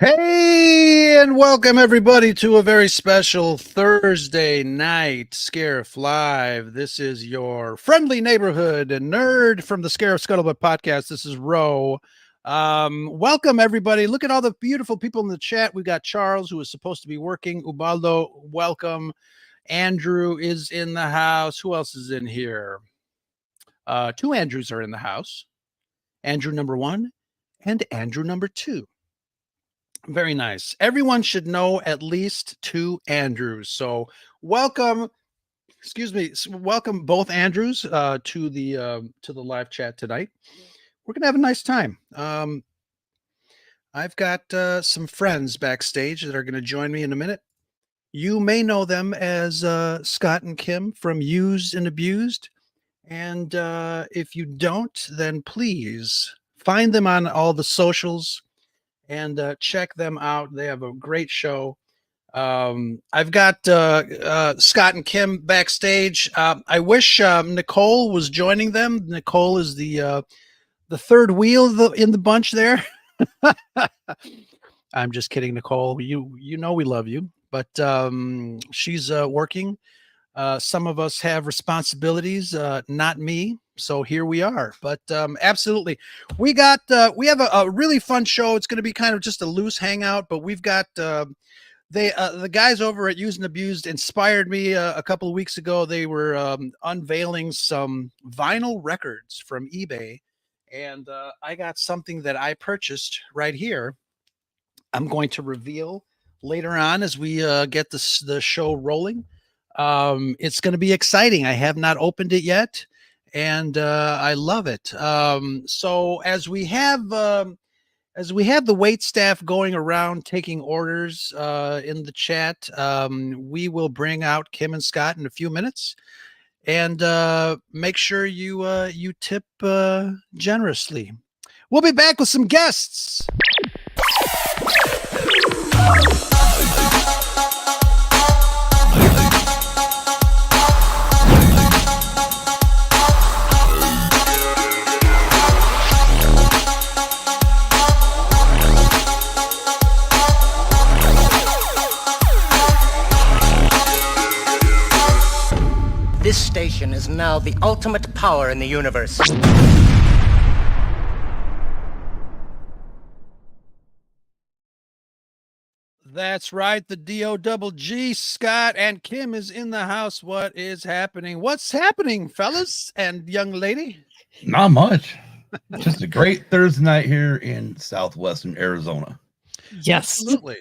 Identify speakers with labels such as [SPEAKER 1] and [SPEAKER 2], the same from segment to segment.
[SPEAKER 1] Hey, and welcome everybody to a very special Thursday night Scarif Live. This is your friendly neighborhood nerd from the Scarif Scuttlebutt podcast. This is Ro. Welcome everybody. Look at all the beautiful people in the chat. We got Charles, who is supposed to be working. Ubaldo, welcome. Andrew is in the house. Who else is in here? Two Andrews are in the house. Andrew number 1 and Andrew number 2. Very nice. Everyone should know at least 2 Andrews. So welcome, welcome both Andrews to the live chat tonight. We're gonna have a nice time. I've got some friends backstage that are gonna join me in a minute. You may know them as Scott and Kim from Used and Abused. And if you don't, then please find them on all the socials and check them out. They have a great show. I've got Scott and Kim backstage. I wish Nicole was joining them. Nicole is the third wheel in the bunch there. I'm just kidding, Nicole. You know we love you, but she's working. Some of us have responsibilities, not me. So here we are, but absolutely. We have a really fun show. It's going to be kind of just a loose hangout, but we've got the guys over at Used and Abused inspired me a couple of weeks ago. They were unveiling some vinyl records from eBay, and I got something that I purchased right here. I'm going to reveal later on as we get the show rolling. It's going to be exciting. I have not opened it yet, and I love it. So as we have the wait staff going around taking orders in the chat, we will bring out Kim and Scott in a few minutes, and make sure you tip generously. We'll be back with some guests.
[SPEAKER 2] This station is now the ultimate power in the universe.
[SPEAKER 1] That's right. The D-O-double-G, Scott and Kim is in the house. What is happening? What's happening, fellas and young lady?
[SPEAKER 3] Not much. Just a great Thursday night here in southwestern Arizona.
[SPEAKER 4] Yes.
[SPEAKER 1] Absolutely.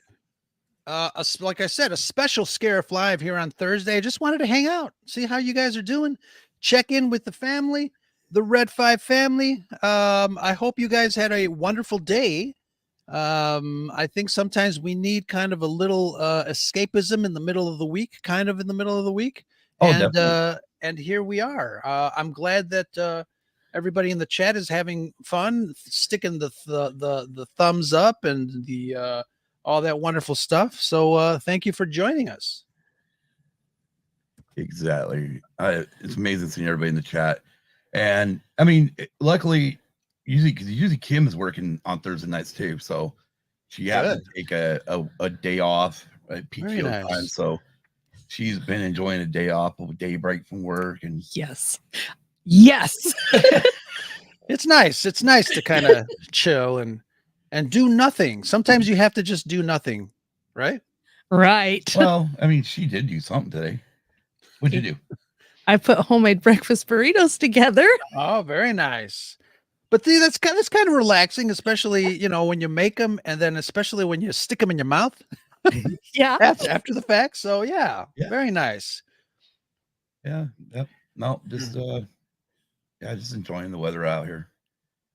[SPEAKER 1] Like I said, a special Scarif Live here on Thursday. I just wanted to hang out, see how you guys are doing, check in with the family, the Red5 family. I hope you guys had a wonderful day. I think sometimes we need kind of a little escapism in the middle of the week, and here we are. I'm glad that everybody in the chat is having fun, sticking the thumbs up and the all that wonderful stuff. So thank you for joining us.
[SPEAKER 3] Exactly. It's amazing seeing everybody in the chat. And I mean, luckily, usually Kim is working on Thursday nights too. So she had to take a day off at PTO time. So she's been enjoying a day off, a day break from work. And
[SPEAKER 4] yes.
[SPEAKER 1] It's nice. It's nice to kind of chill and do nothing. Sometimes you have to just do nothing, right?
[SPEAKER 4] Right.
[SPEAKER 3] Well, I mean, she did do something today. What'd you do?
[SPEAKER 4] I put homemade breakfast burritos together.
[SPEAKER 1] Oh, very nice. But that's kind of relaxing, especially, when you make them, and then especially when you stick them in your mouth.
[SPEAKER 4] Yeah.
[SPEAKER 1] After the fact. So yeah, very nice.
[SPEAKER 3] Yeah. Yep. No, just just enjoying the weather out here.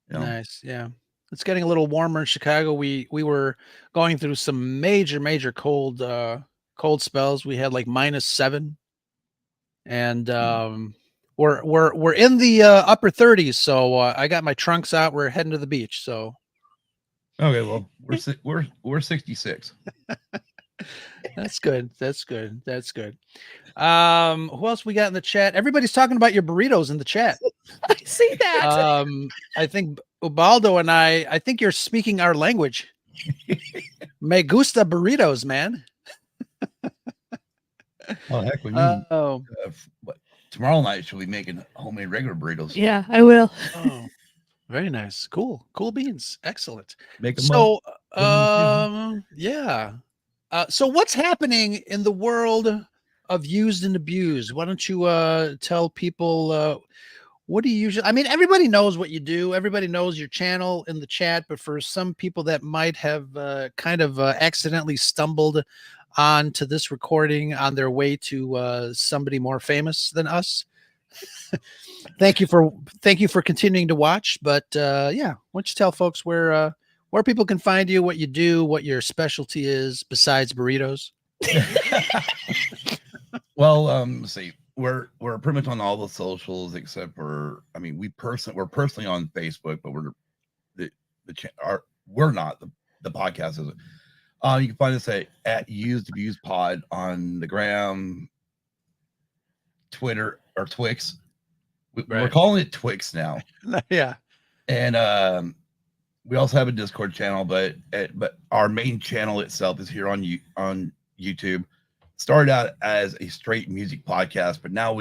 [SPEAKER 1] Nice. Yeah. It's getting a little warmer in Chicago. We were going through some major cold spells. We had like -7, and we're in the upper 30s. So I got my trunks out. We're heading to the beach. So
[SPEAKER 3] okay, well we're 66.
[SPEAKER 1] That's good. Who else we got in the chat? Everybody's talking about your burritos in the chat.
[SPEAKER 4] I see that.
[SPEAKER 1] I think Ubaldo and I think you're speaking our language. Me gusta burritos, man.
[SPEAKER 3] Oh heck,
[SPEAKER 1] Oh,
[SPEAKER 3] what, tomorrow night she'll be making homemade regular burritos.
[SPEAKER 4] Yeah, I will.
[SPEAKER 1] oh, very nice. Cool. Cool beans. Excellent.
[SPEAKER 3] Make them up.
[SPEAKER 1] So,
[SPEAKER 3] put 'em in the freezer.
[SPEAKER 1] yeah. So what's happening in the world of used and abused? Why don't you tell people what do you usually, I mean, everybody knows what you do. Everybody knows your channel in the chat, but for some people that might have kind of accidentally stumbled onto this recording on their way to somebody more famous than us, thank you for continuing to watch. But yeah, why don't you tell folks where people can find you, what you do, what your specialty is besides burritos?
[SPEAKER 3] Well, let's see, we're pretty much on all the socials except for, I mean, we're personally on Facebook, but we're not the podcast isn't. You can find us at Used Abuse Pod on the gram, Twitter, or Twix. We're calling it Twix now.
[SPEAKER 1] Yeah.
[SPEAKER 3] And we also have a Discord channel, but our main channel itself is here on YouTube. Started out as a straight music podcast, but now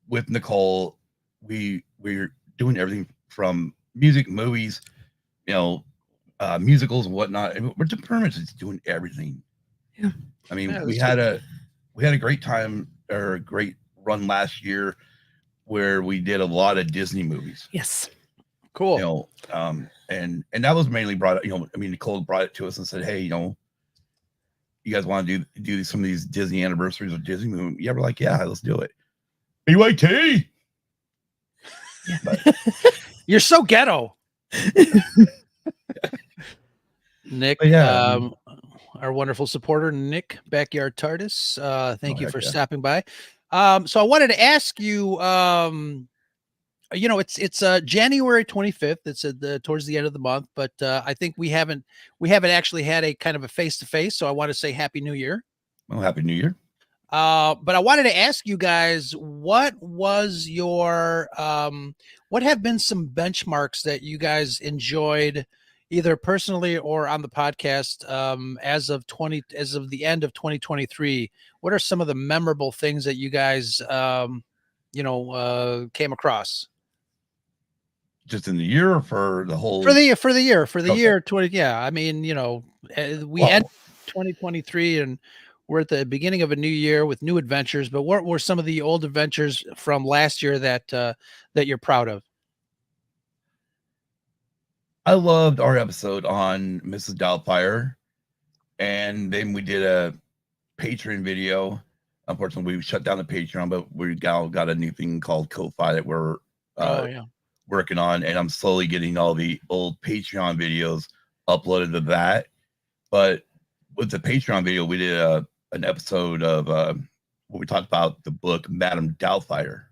[SPEAKER 3] with Nicole, we're doing everything from music, movies, musicals and whatnot. And we're pretty much just doing everything.
[SPEAKER 4] Yeah.
[SPEAKER 3] I mean,
[SPEAKER 1] Yeah,
[SPEAKER 3] we had a great time, or a great run last year where we did a lot of Disney movies.
[SPEAKER 4] Yes.
[SPEAKER 1] Cool.
[SPEAKER 3] And that was mainly brought up, I mean, Nicole brought it to us and said, hey, you guys want to do some of these Disney anniversaries or Disney movies? Yeah, we're like, yeah, let's do it. BYT.
[SPEAKER 4] Yeah.
[SPEAKER 1] You're so ghetto. Nick, our wonderful supporter, Nick Backyard TARDIS. Thank you for stopping by. So I wanted to ask you, it's January 25th. It's towards the end of the month, but I think we haven't actually had a kind of a face-to-face. So I want to say Happy New Year.
[SPEAKER 3] Well, Happy New Year.
[SPEAKER 1] But I wanted to ask you guys, what was your what have been some benchmarks that you guys enjoyed, either personally or on the podcast, as of the end of 2023? What are some of the memorable things that you guys came across?
[SPEAKER 3] Just in the year, or for the whole?
[SPEAKER 1] For the year 20. Yeah, I mean, we end 2023 and we're at the beginning of a new year with new adventures. But what were some of the old adventures from last year that you're proud of?
[SPEAKER 3] I loved our episode on Mrs. Doubtfire, and then we did a Patreon video. Unfortunately, we shut down the Patreon, but we got a new thing called Ko-Fi that we're working on, and I'm slowly getting all the old Patreon videos uploaded to that. But with the Patreon video, we did an episode of what we talked about, the book Madame Doubtfire,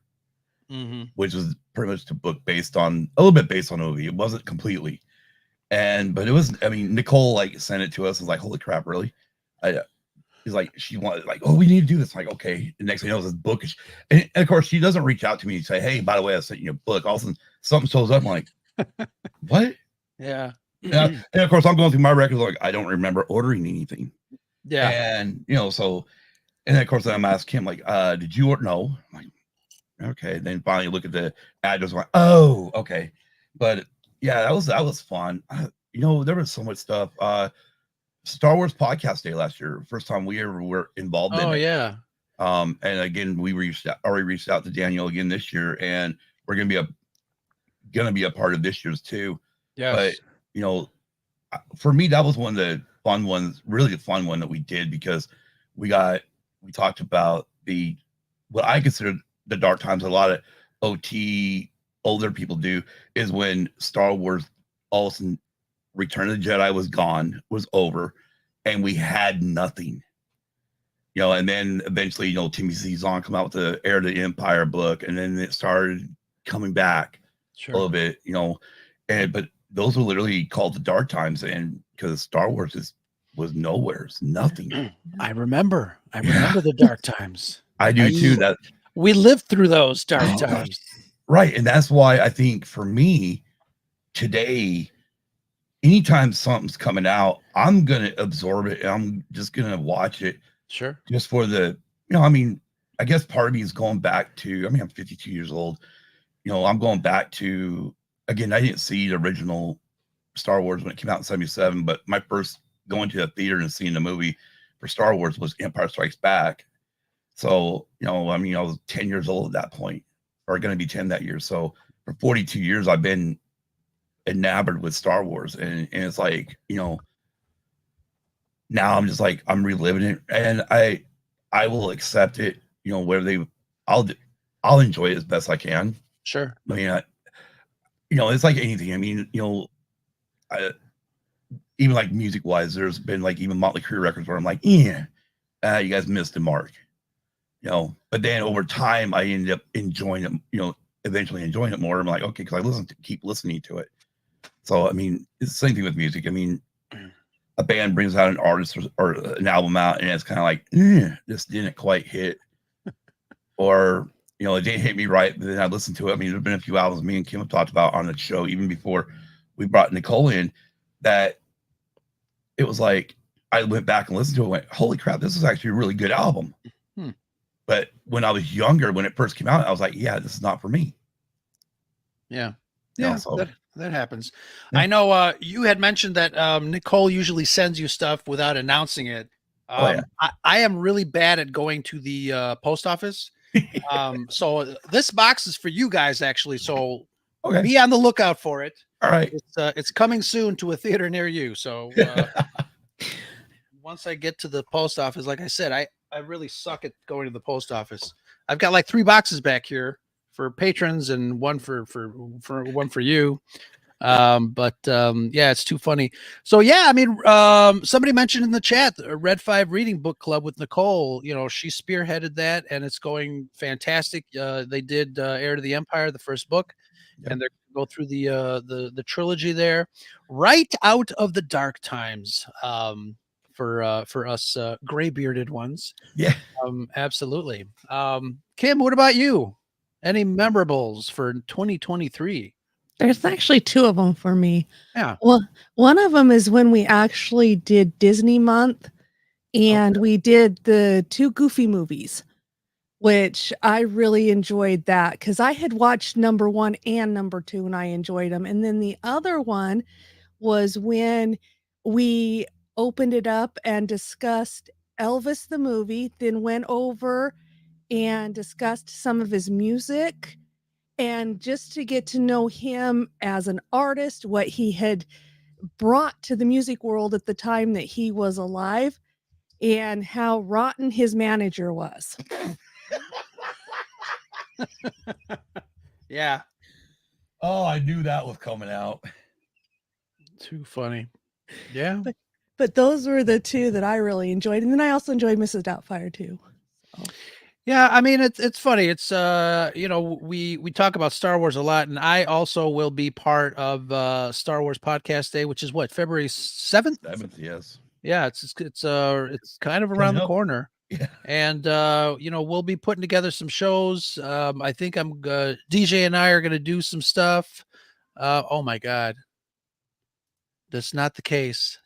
[SPEAKER 3] which was pretty much the book a little bit based on a movie. It wasn't completely, but it was. I mean, Nicole sent it to us and was like, "Holy crap, really?" He's like, she wanted oh, we need to do this. I'm like, okay. The next thing you know, this book is, and of course, she doesn't reach out to me and say, "Hey, by the way, I sent you a book." All of a sudden, something shows up. I'm like, what?
[SPEAKER 1] Yeah.
[SPEAKER 3] And of course, I'm going through my records. Like, I don't remember ordering anything.
[SPEAKER 1] Yeah.
[SPEAKER 3] And so, and then of course, I'm asking him like, "Did you order?" No. I'm like, okay. Then finally, look at the address. I'm like, oh, okay. But yeah, that was fun. There was so much stuff. Star Wars Podcast Day last year, first time we ever were involved in it.
[SPEAKER 1] Oh yeah.
[SPEAKER 3] And again, we already reached out to Daniel again this year, and we're gonna be a part of this year's too.
[SPEAKER 1] Yes.
[SPEAKER 3] But for me, that was one of the fun ones, really the fun one that we did, because we talked about what I consider the dark times. A lot of OT older people do is when Star Wars all of a sudden Return of the Jedi was over, and we had nothing. And then eventually, Timothy Zahn come out with the Heir to the Empire book, and then it started coming back a little bit, but those were literally called the dark times, and because Star Wars was nowhere, it's nothing.
[SPEAKER 1] I remember the dark times.
[SPEAKER 3] I do too. That
[SPEAKER 1] we lived through those dark times.
[SPEAKER 3] Right. And that's why I think for me today, anytime something's coming out, I'm gonna absorb it and I'm just gonna watch it
[SPEAKER 1] Sure.
[SPEAKER 3] just for the, I mean, I guess part of me is going back to, I mean, I'm 52 years old. I'm going back to, again, I didn't see the original Star Wars when it came out in 77, but my first going to a theater and seeing the movie for Star Wars was Empire Strikes Back. So, I mean, I was 10 years old at that point, or going to be 10 that year. So for 42 years, I've been enamored with Star Wars. And it's like, now I'm just like, I'm reliving it, and I will accept it, where I'll enjoy it as best I can.
[SPEAKER 1] Sure.
[SPEAKER 3] I mean, it's like anything. I mean, even like music wise, there's been like even Motley Crue records where I'm like, yeah, you guys missed the mark, but then over time I ended up enjoying it, eventually enjoying it more. I'm like, okay, because I keep listening to it. So, I mean, it's the same thing with music. I mean, a band brings out an artist or an album out and it's kind of like, this didn't quite hit, or, it didn't hit me right. But then I listened to it. I mean, there's been a few albums me and Kim have talked about on the show, even before we brought Nicole in, that it was like, I went back and listened to it and went, holy crap, this is actually a really good album. But when I was younger, when it first came out, I was like, yeah, this is not for me.
[SPEAKER 1] Yeah.
[SPEAKER 3] Yeah,
[SPEAKER 1] that happens.
[SPEAKER 3] Yeah.
[SPEAKER 1] I know you had mentioned that Nicole usually sends you stuff without announcing it. I am really bad at going to the post office. So this box is for you guys, actually. So be on the lookout for it.
[SPEAKER 3] All right.
[SPEAKER 1] It's coming soon to a theater near you. So once I get to the post office, like I said, I really suck at going to the post office. I've got like 3 boxes back here for patrons and one for one for you. Yeah, it's too funny. So yeah, I mean, somebody mentioned in the chat a Red5 reading book club with Nicole. She spearheaded that, and it's going fantastic. They did Heir to the Empire, the first book, and they're go through the trilogy there, right out of the dark times. For us gray bearded ones.
[SPEAKER 3] Yeah.
[SPEAKER 1] Absolutely. Kim, what about you? Any memorables for 2023?
[SPEAKER 4] There's actually 2 of them for me.
[SPEAKER 1] Yeah.
[SPEAKER 4] Well, one of them is when we actually did Disney month, and we did the 2 Goofy movies, which I really enjoyed that because I had watched number 1 and number 2 and I enjoyed them. And then the other one was when we opened it up and discussed Elvis the movie, then went over and discussed some of his music, and just to get to know him as an artist, what he had brought to the music world at the time that he was alive, and how rotten his manager was.
[SPEAKER 1] Yeah.
[SPEAKER 3] Oh, I knew that was coming out.
[SPEAKER 1] Too funny. Yeah.
[SPEAKER 4] But those were the 2 that I really enjoyed. And then I also enjoyed Mrs. Doubtfire too. So.
[SPEAKER 1] Yeah, I mean, it's funny. It's we talk about Star Wars a lot, and I also will be part of Star Wars Podcast Day, which is what, February 7th?
[SPEAKER 3] 7th, yes.
[SPEAKER 1] Yeah, it's kind of around the corner.
[SPEAKER 3] Yeah.
[SPEAKER 1] And we'll be putting together some shows. I think DJ and I are gonna do some stuff. Oh my God. That's not the case.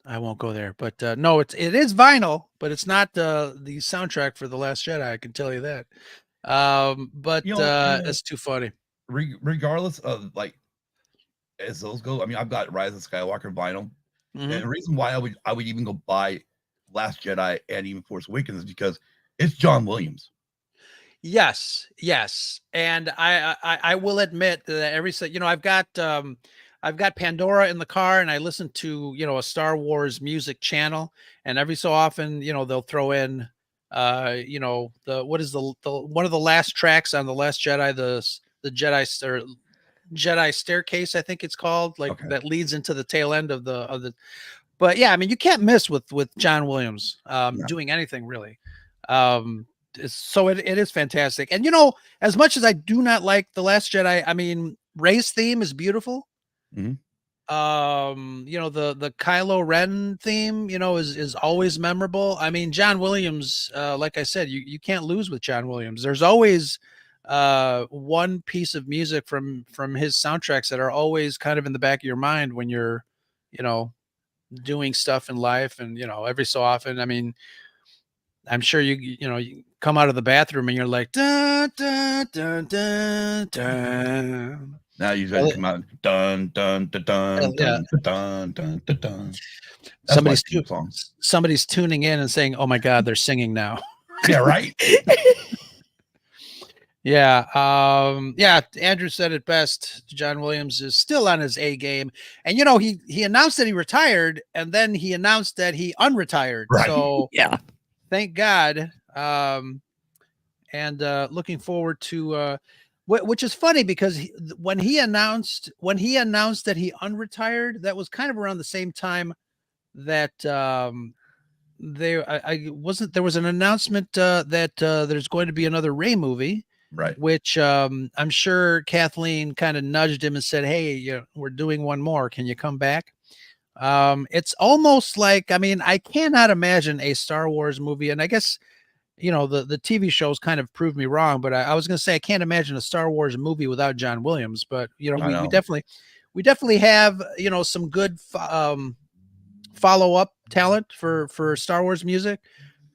[SPEAKER 1] I won't go there, but no, it is vinyl, but it's not the soundtrack for The Last Jedi. I can tell you that. It's too funny.
[SPEAKER 3] Regardless of like, as those go, I mean, I've got Rise of Skywalker vinyl, and the reason why I would even go buy Last Jedi and even Force Awakens is because it's John Williams.
[SPEAKER 1] Yes, and I will admit that I've got Pandora in the car, and I listen to a Star Wars music channel, and every so often they'll throw in the one of the last tracks on The Last Jedi, the Jedi Staircase, I think it's called, that leads into the tail end of the. But yeah, I mean, you can't miss with John Williams doing anything really. So it is fantastic. And as much as I do not like The Last Jedi, I mean, Rey's theme is beautiful.
[SPEAKER 3] Mm-hmm.
[SPEAKER 1] The Kylo Ren theme, is always memorable. I mean, John Williams, like I said, you can't lose with John Williams. There's always one piece of music from his soundtracks that are always kind of in the back of your mind when you're, you know, doing stuff in life, and you know, every so often. I mean, I'm sure you know, you come out of the bathroom and you're like, dun, dun, dun, dun, dun.
[SPEAKER 3] Now you guys come out dun dun dun dun
[SPEAKER 1] Yeah,
[SPEAKER 3] dun dun dun dun dun. That's my theme song.
[SPEAKER 1] somebody's tuning in and saying, "Oh my God, they're singing now."
[SPEAKER 3] Yeah, right.
[SPEAKER 1] Yeah. Yeah. Andrew said it best. John Williams is still on his A game. And, you know, he announced that he retired, and then he announced that he unretired.
[SPEAKER 3] Right.
[SPEAKER 1] So
[SPEAKER 4] Yeah.
[SPEAKER 1] thank God. And looking forward to, which is funny because when he announced that he unretired, that was kind of around the same time that, there was an announcement that there's going to be another Ray movie,
[SPEAKER 3] Right.
[SPEAKER 1] which I'm sure Kathleen kind of nudged him and said, "Hey, we're doing one more. Can you come back?" It's almost like, I mean, I cannot imagine a Star Wars movie, and I guess, you know, the TV shows kind of proved me wrong, but I was going to say I can't imagine a Star Wars movie without John Williams, but you know, we definitely have, you know, some good follow-up talent for Star Wars music.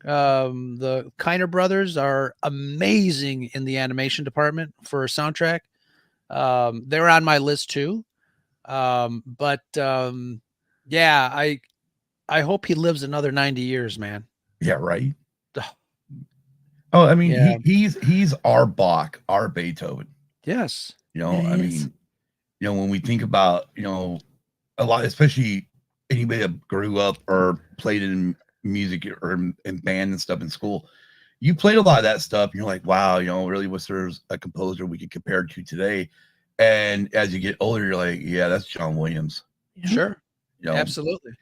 [SPEAKER 1] The Kiner brothers are amazing in the animation department for a soundtrack. They're on my list too. But yeah, I hope he lives another 90 years, man.
[SPEAKER 3] Yeah, right. Oh, I mean,
[SPEAKER 1] Yeah.
[SPEAKER 3] he's our Bach, our Beethoven.
[SPEAKER 1] Yes.
[SPEAKER 3] You know, I mean, you know, when we think about, you know, a lot, especially anybody that grew up or played in music or in band and stuff in school, you played a lot of that stuff. And you're like, wow, you know, really, was there's a composer we could compare to today? And as you get older, you're like, yeah, that's John Williams.
[SPEAKER 1] Sure.
[SPEAKER 3] You know,
[SPEAKER 1] Absolutely.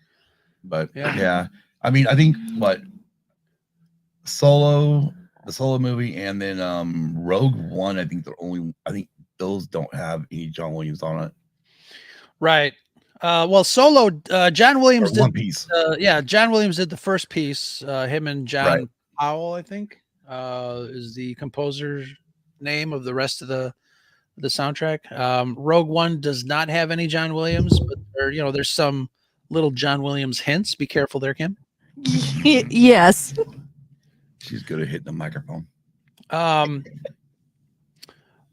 [SPEAKER 3] But
[SPEAKER 1] Yeah.
[SPEAKER 3] yeah, I mean, I think the Solo movie, and then Rogue One, I think those don't have any John Williams on it.
[SPEAKER 1] Right. Well, Solo, John Williams did
[SPEAKER 3] One Piece.
[SPEAKER 1] Yeah, John Williams did the first piece. Him and John
[SPEAKER 3] Right.
[SPEAKER 1] Powell, I think, is the composer's name of the rest of the soundtrack. Rogue One does not have any John Williams, but there's some little John Williams hints. Be careful there, Kim.
[SPEAKER 4] Yes.
[SPEAKER 3] She's good at hitting the microphone.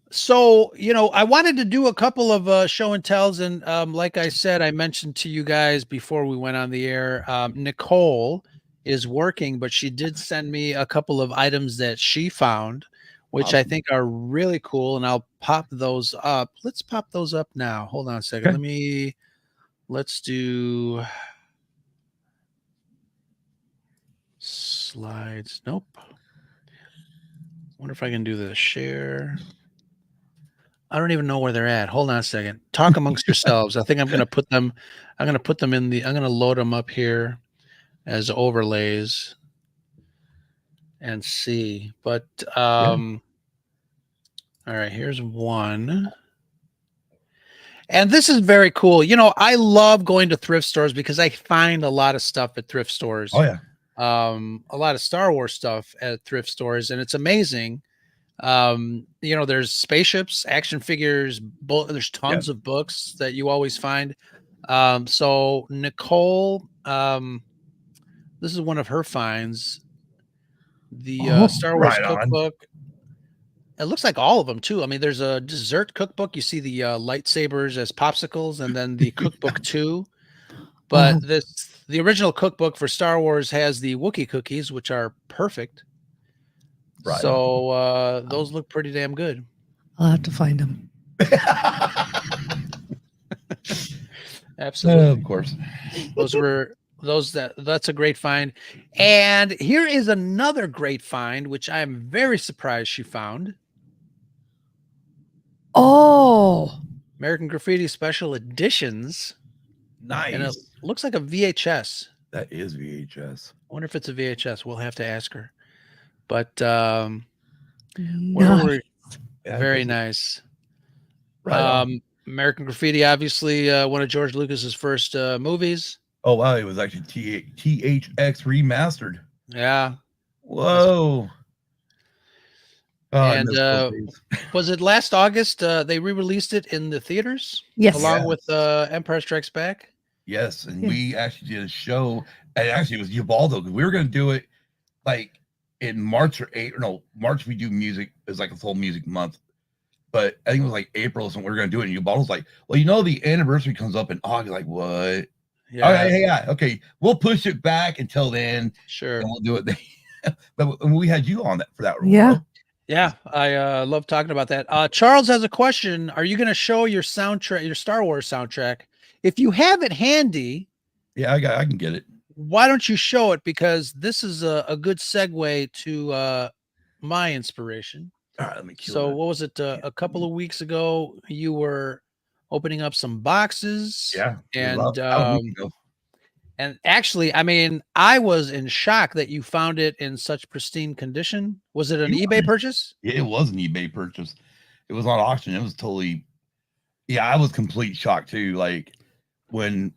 [SPEAKER 1] So, I wanted to do a couple of show and tells, and like I said, I mentioned to you guys before we went on the air, Nicole is working, but she did send me a couple of items that she found, which
[SPEAKER 3] Awesome.
[SPEAKER 1] I think are really cool, and I'll pop those up. Let's pop those up now. Hold on a second.
[SPEAKER 3] Okay.
[SPEAKER 1] Let's do slides. Nope. Wonder if I can do the share. I don't even know where they're at. Hold on a second. Talk amongst yourselves. I think I'm going to put them in I'm going to load them up here as overlays and see. But all right, here's one. And this is very cool. I love going to thrift stores because I find a lot of stuff at thrift stores.
[SPEAKER 3] Oh yeah.
[SPEAKER 1] A lot of Star Wars stuff at thrift stores, and it's amazing. There's spaceships, action figures, there's tons of books that you always find. So Nicole, this is one of her finds. The Star Wars cookbook. It looks like all of them too. I mean, there's a dessert cookbook. You see the lightsabers as popsicles, and then the cookbook too. But the original cookbook for Star Wars has the Wookiee cookies, which are perfect. Right. So those look pretty damn good.
[SPEAKER 4] I'll have to find them.
[SPEAKER 1] Absolutely.
[SPEAKER 3] Of course.
[SPEAKER 1] That's a great find. And here is another great find, which I am very surprised she found.
[SPEAKER 4] Oh.
[SPEAKER 1] American Graffiti Special Editions.
[SPEAKER 3] Nice.
[SPEAKER 1] And it looks like a VHS.
[SPEAKER 3] That is VHS.
[SPEAKER 1] I wonder if it's a VHS. We'll have to ask her. But
[SPEAKER 4] Nice.
[SPEAKER 1] Very nice.
[SPEAKER 3] Right.
[SPEAKER 1] American Graffiti, obviously one of George Lucas's first movies.
[SPEAKER 3] Oh wow, it was actually THX remastered.
[SPEAKER 1] Yeah.
[SPEAKER 3] Whoa. Oh, I
[SPEAKER 1] And
[SPEAKER 3] miss those days.
[SPEAKER 1] was it last August? They re-released it in the theaters
[SPEAKER 4] Yes.
[SPEAKER 1] along with Empire Strikes Back.
[SPEAKER 3] Yes, and
[SPEAKER 4] Yes.
[SPEAKER 3] we actually did a show, and actually it was Ubaldo because we were going to do it like in March or April. No, March we do music. It's like a full music month, but I think it was like April or something. We were going to do it, and Ubaldo's like, "Well, you know, the anniversary comes up in August." Like, what?
[SPEAKER 1] Yeah,
[SPEAKER 3] Okay, yeah, okay, we'll push it back until then,
[SPEAKER 1] sure.
[SPEAKER 3] and we'll do it then. But we had you on that for that role.
[SPEAKER 4] Yeah.
[SPEAKER 3] Bro.
[SPEAKER 1] Yeah, I love talking about that. Charles has a question. Are you going to show your soundtrack, your Star Wars soundtrack? If you have it handy,
[SPEAKER 3] Yeah, I can get it.
[SPEAKER 1] why don't you show it? Because this is a good segue to my inspiration.
[SPEAKER 3] All right, let me kill
[SPEAKER 1] So
[SPEAKER 3] that.
[SPEAKER 1] what was it? A couple of weeks ago, you were opening up some boxes.
[SPEAKER 3] Yeah,
[SPEAKER 1] And
[SPEAKER 3] about a week ago.
[SPEAKER 1] and actually, I mean, I was in shock that you found it in such pristine condition. Was it an eBay purchase?
[SPEAKER 3] Yeah, it was an eBay purchase. It was on auction. It was totally. Yeah, I was complete shock too. Like when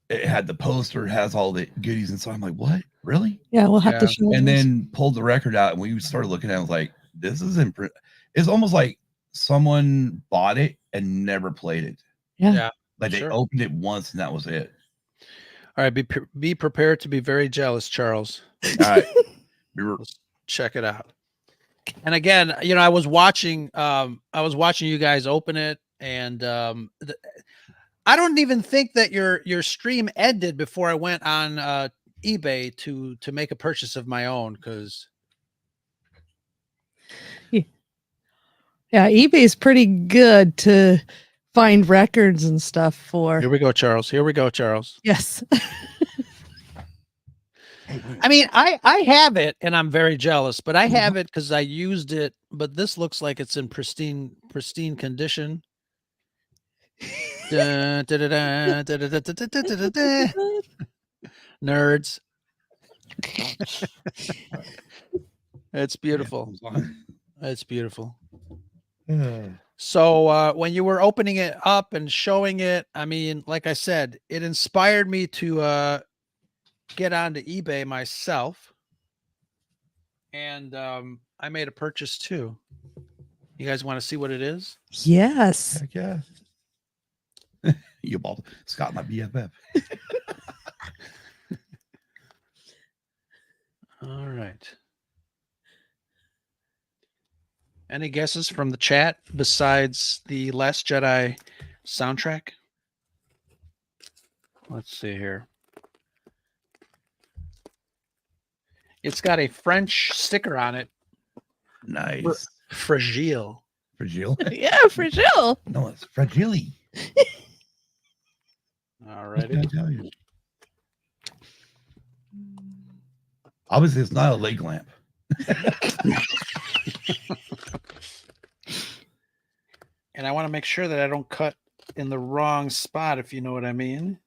[SPEAKER 3] it had the poster, it has all the goodies inside. I'm like, what? Really?
[SPEAKER 4] Yeah, we'll have to
[SPEAKER 1] Yeah.
[SPEAKER 4] show
[SPEAKER 3] And
[SPEAKER 4] those.
[SPEAKER 3] then pulled the record out, and we started looking at it. I was like, this is imprint. It's almost like someone bought it and never played it.
[SPEAKER 4] Yeah.
[SPEAKER 1] Yeah.
[SPEAKER 3] Like they
[SPEAKER 1] Sure.
[SPEAKER 3] opened it once and that was it.
[SPEAKER 1] All right, be prepared to be very jealous, Charles.
[SPEAKER 3] All right. We were
[SPEAKER 1] Let's check it out. And again, you know, I was watching you guys open it, and I don't even think that your stream ended before I went on eBay to make a purchase of my own, because
[SPEAKER 4] Yeah, eBay's pretty good to find records and stuff for.
[SPEAKER 1] here we go, Charles. Here we go, Charles.
[SPEAKER 4] Yes.
[SPEAKER 1] I mean, I have it, and I'm very jealous, but I have it because I used it. But this looks like it's in pristine condition. Da, da, da, da, da, da, da, da, da, da, da, da. Nerds. It's beautiful. It's beautiful. So when you were opening it up and showing it, I mean, like I said, it inspired me to get onto eBay myself, and I made a purchase too. You guys want to see what it is?
[SPEAKER 4] Yes.
[SPEAKER 3] Heck yeah. You bald Scott, my BFF.
[SPEAKER 1] All right. Any guesses from the chat besides the Last Jedi soundtrack? Let's see here. It's got a French sticker on it.
[SPEAKER 3] Nice.
[SPEAKER 1] Fragile.
[SPEAKER 3] Fragile?
[SPEAKER 4] Yeah, for sure.
[SPEAKER 3] No, it's fragile.
[SPEAKER 1] All
[SPEAKER 3] What can
[SPEAKER 1] righty.
[SPEAKER 3] I tell you? Obviously, it's not a leg lamp.
[SPEAKER 1] And I want to make sure that I don't cut in the wrong spot, if you know what I mean.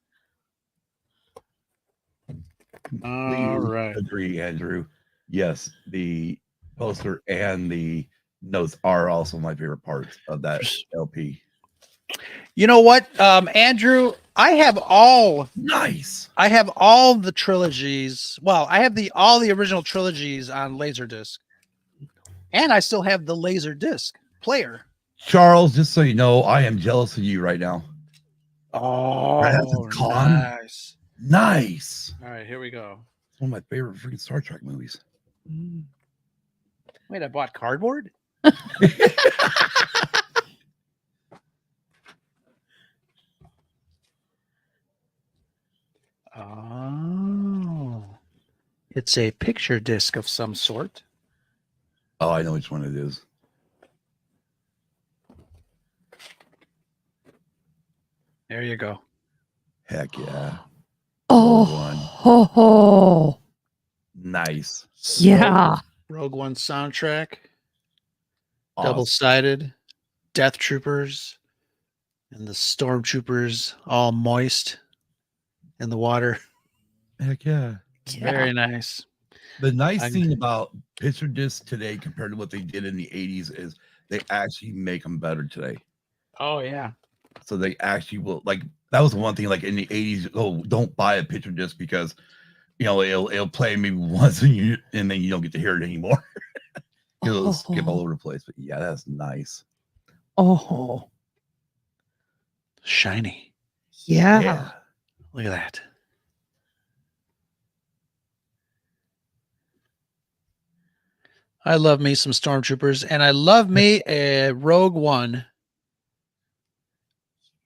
[SPEAKER 1] All right.
[SPEAKER 3] Agree, Andrew. Yes, the poster and the notes are also my favorite parts of that LP.
[SPEAKER 1] You know what, Andrew? I have all
[SPEAKER 3] Nice.
[SPEAKER 1] the trilogies. Well, I have all the original trilogies on Laserdisc, and I still have the Laserdisc player.
[SPEAKER 3] Charles, just so you know, I am jealous of you right now.
[SPEAKER 1] Oh,
[SPEAKER 3] nice. Nice.
[SPEAKER 1] All right, here we go.
[SPEAKER 3] It's one of my favorite freaking Star Trek movies.
[SPEAKER 1] Wait, I bought cardboard? Oh, it's a picture disc of some sort.
[SPEAKER 3] Oh, I know which one it is.
[SPEAKER 1] There you go.
[SPEAKER 3] Heck yeah.
[SPEAKER 4] Oh,
[SPEAKER 3] Nice.
[SPEAKER 4] yeah.
[SPEAKER 1] Rogue One soundtrack,
[SPEAKER 3] Awesome.
[SPEAKER 1] double-sided, Death Troopers, and the Stormtroopers all moist in the water.
[SPEAKER 3] Heck yeah.
[SPEAKER 1] Very nice.
[SPEAKER 3] The nice
[SPEAKER 1] I-
[SPEAKER 3] thing about picture discs today compared to what they did in the 80s is they actually make them better today.
[SPEAKER 1] Oh yeah.
[SPEAKER 3] So they actually will, like, that was one thing, like in the 80s, oh, don't buy a picture disc because, you know, it'll play maybe once and then you don't get to hear it anymore. It'll skip all
[SPEAKER 4] Oh,
[SPEAKER 3] over the place. But yeah, that's nice.
[SPEAKER 4] oh,
[SPEAKER 1] Shiny.
[SPEAKER 4] yeah.
[SPEAKER 3] Yeah.
[SPEAKER 1] Look at that. I love me some stormtroopers, and I love me a Rogue One.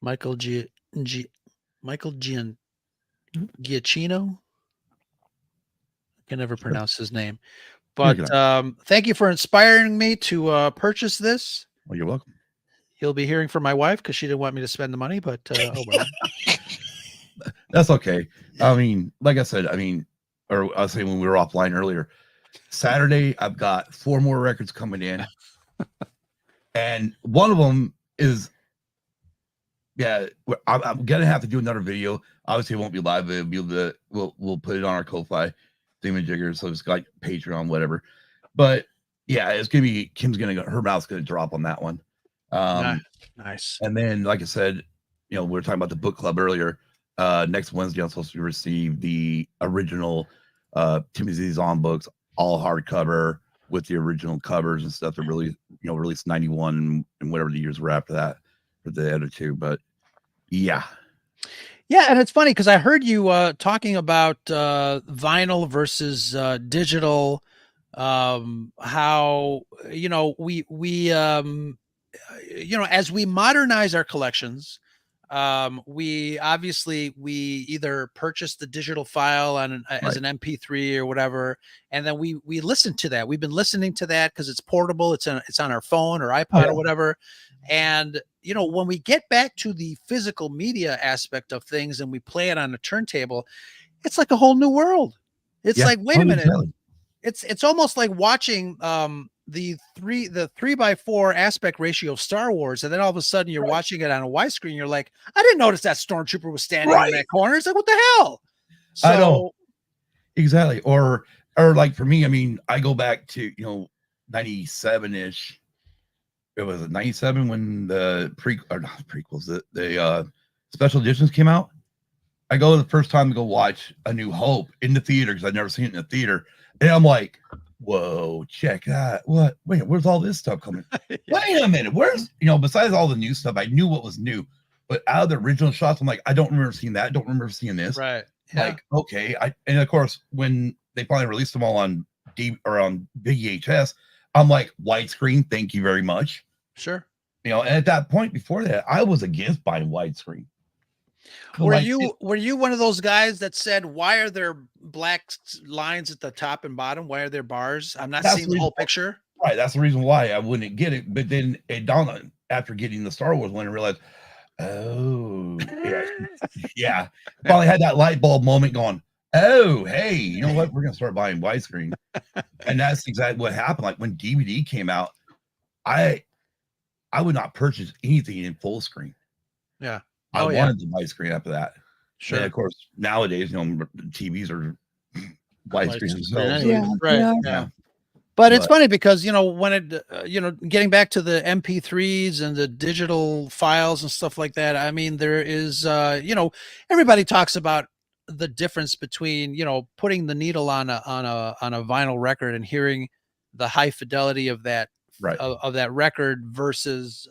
[SPEAKER 1] Michael Giacchino. I can never pronounce his name. But thank you for inspiring me to purchase this.
[SPEAKER 3] Well, you're welcome.
[SPEAKER 1] You'll be hearing from my wife because she didn't want me to spend the money, but oh well.
[SPEAKER 3] That's okay. I mean, like I said, or I was saying when we were offline earlier, Saturday, I've got 4 more records coming in. And one of them is, I'm going to have to do another video. Obviously, it won't be live. It'll be we'll put it on our Ko-Fi thingamajigger. So it's like Patreon, whatever. But yeah, it's going to be, her mouth's going to drop on that one.
[SPEAKER 1] Nice.
[SPEAKER 3] And then, like I said, we were talking about the book club earlier. Next Wednesday, I'm supposed to receive the original Timothy Zahn books, all hardcover with the original covers and stuff that really, released 91 and whatever the years were after that for the other 2. But yeah.
[SPEAKER 1] Yeah, and it's funny because I heard you talking about vinyl versus digital. How we as we modernize our collections, we either purchase the digital file as an MP3 or whatever, and then we listen to that. We've been listening to that because it's portable. It's on our phone or iPod or whatever. And when we get back to the physical media aspect of things and we play it on a turntable, it's like a whole new world. It's like, wait a minute. It's almost like watching the 3:4 aspect ratio of Star Wars, and then all of a sudden you're watching it on a widescreen. You're like, I didn't notice that stormtrooper was standing in that corner. It's like, what the hell? So,
[SPEAKER 3] I know exactly. Or like for me, I go back to 97-ish. It was 97 when the prequels, the special editions came out. I go the first time to go watch A New Hope in the theater because I'd never seen it in the theater, and I'm like, whoa, check that. What? Wait, where's all this stuff coming? Wait a minute. Where's, besides all the new stuff, I knew what was new, but out of the original shots, I'm like, I don't remember seeing that. I don't remember seeing this.
[SPEAKER 1] Right. Yeah.
[SPEAKER 3] Like, okay. And of course, when they finally released them all on on VHS, I'm like, widescreen. Thank you very much.
[SPEAKER 1] Sure.
[SPEAKER 3] And at that point before that, I was against buying widescreen.
[SPEAKER 1] Were you one of those guys that said, why are there black lines at the top and bottom? Why are there bars? I'm not seeing the whole picture.
[SPEAKER 3] Right. That's the reason why I wouldn't get it. But then it dawned on after getting the Star Wars one and realized, oh, yeah. Finally had that light bulb moment going, oh, hey, you know what? We're going to start buying widescreen. And that's exactly what happened. Like when DVD came out, I would not purchase anything in full screen.
[SPEAKER 1] Yeah.
[SPEAKER 3] I wanted the widescreen after that.
[SPEAKER 1] Sure.
[SPEAKER 3] And of course, nowadays, TVs are widescreen themselves.
[SPEAKER 1] Yeah. But it's funny because, when it, getting back to the MP3s and the digital files and stuff like that, there is, everybody talks about the difference between, putting the needle on a vinyl record and hearing the high fidelity of that, of that record versus,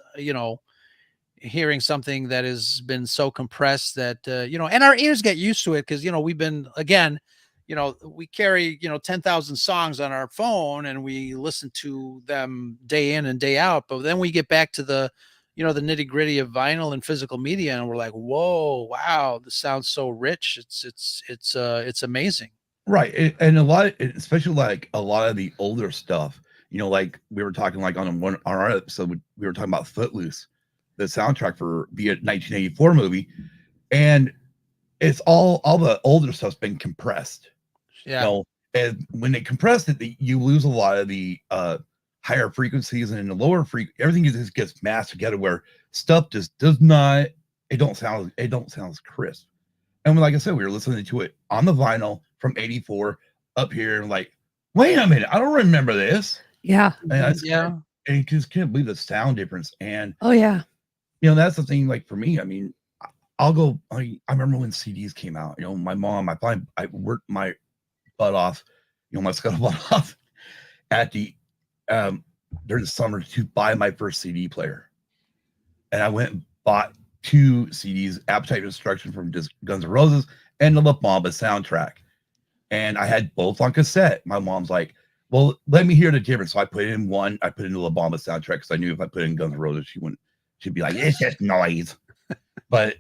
[SPEAKER 1] hearing something that has been so compressed that, and our ears get used to it. Cause we've been, again, we carry, 10,000 songs on our phone and we listen to them day in and day out. But then we get back to the, the nitty gritty of vinyl and physical media. And we're like, whoa, wow, this sounds so rich. It's amazing.
[SPEAKER 3] Right. And especially like a lot of the older stuff, like we were talking like on our episode, we were talking about Footloose, the soundtrack for the 1984 movie. And it's all the older stuff's been compressed.
[SPEAKER 1] Yeah.
[SPEAKER 3] And when they compress it, you lose a lot of the higher frequencies, and in the lower everything just gets mashed together where stuff just does not, it don't sound as crisp. And like I said, we were listening to it on the vinyl from 84 up here and like, wait a minute, I don't remember this.
[SPEAKER 4] Yeah.
[SPEAKER 3] And and just can't believe the sound difference. And that's the thing, like for me, I'll go, I remember when CDs came out, my mom, I worked my butt off, my scuttlebutt off at during the summer to buy my first CD player, and I went and bought 2 CDs: Appetite for Destruction from Guns N' Roses and the La Bamba soundtrack. And I had both on cassette. My mom's like, "Well, let me hear the difference." So I put in one. I put in the La Bamba soundtrack because I knew if I put in Guns N' Roses, she'd be like, "It's just noise." But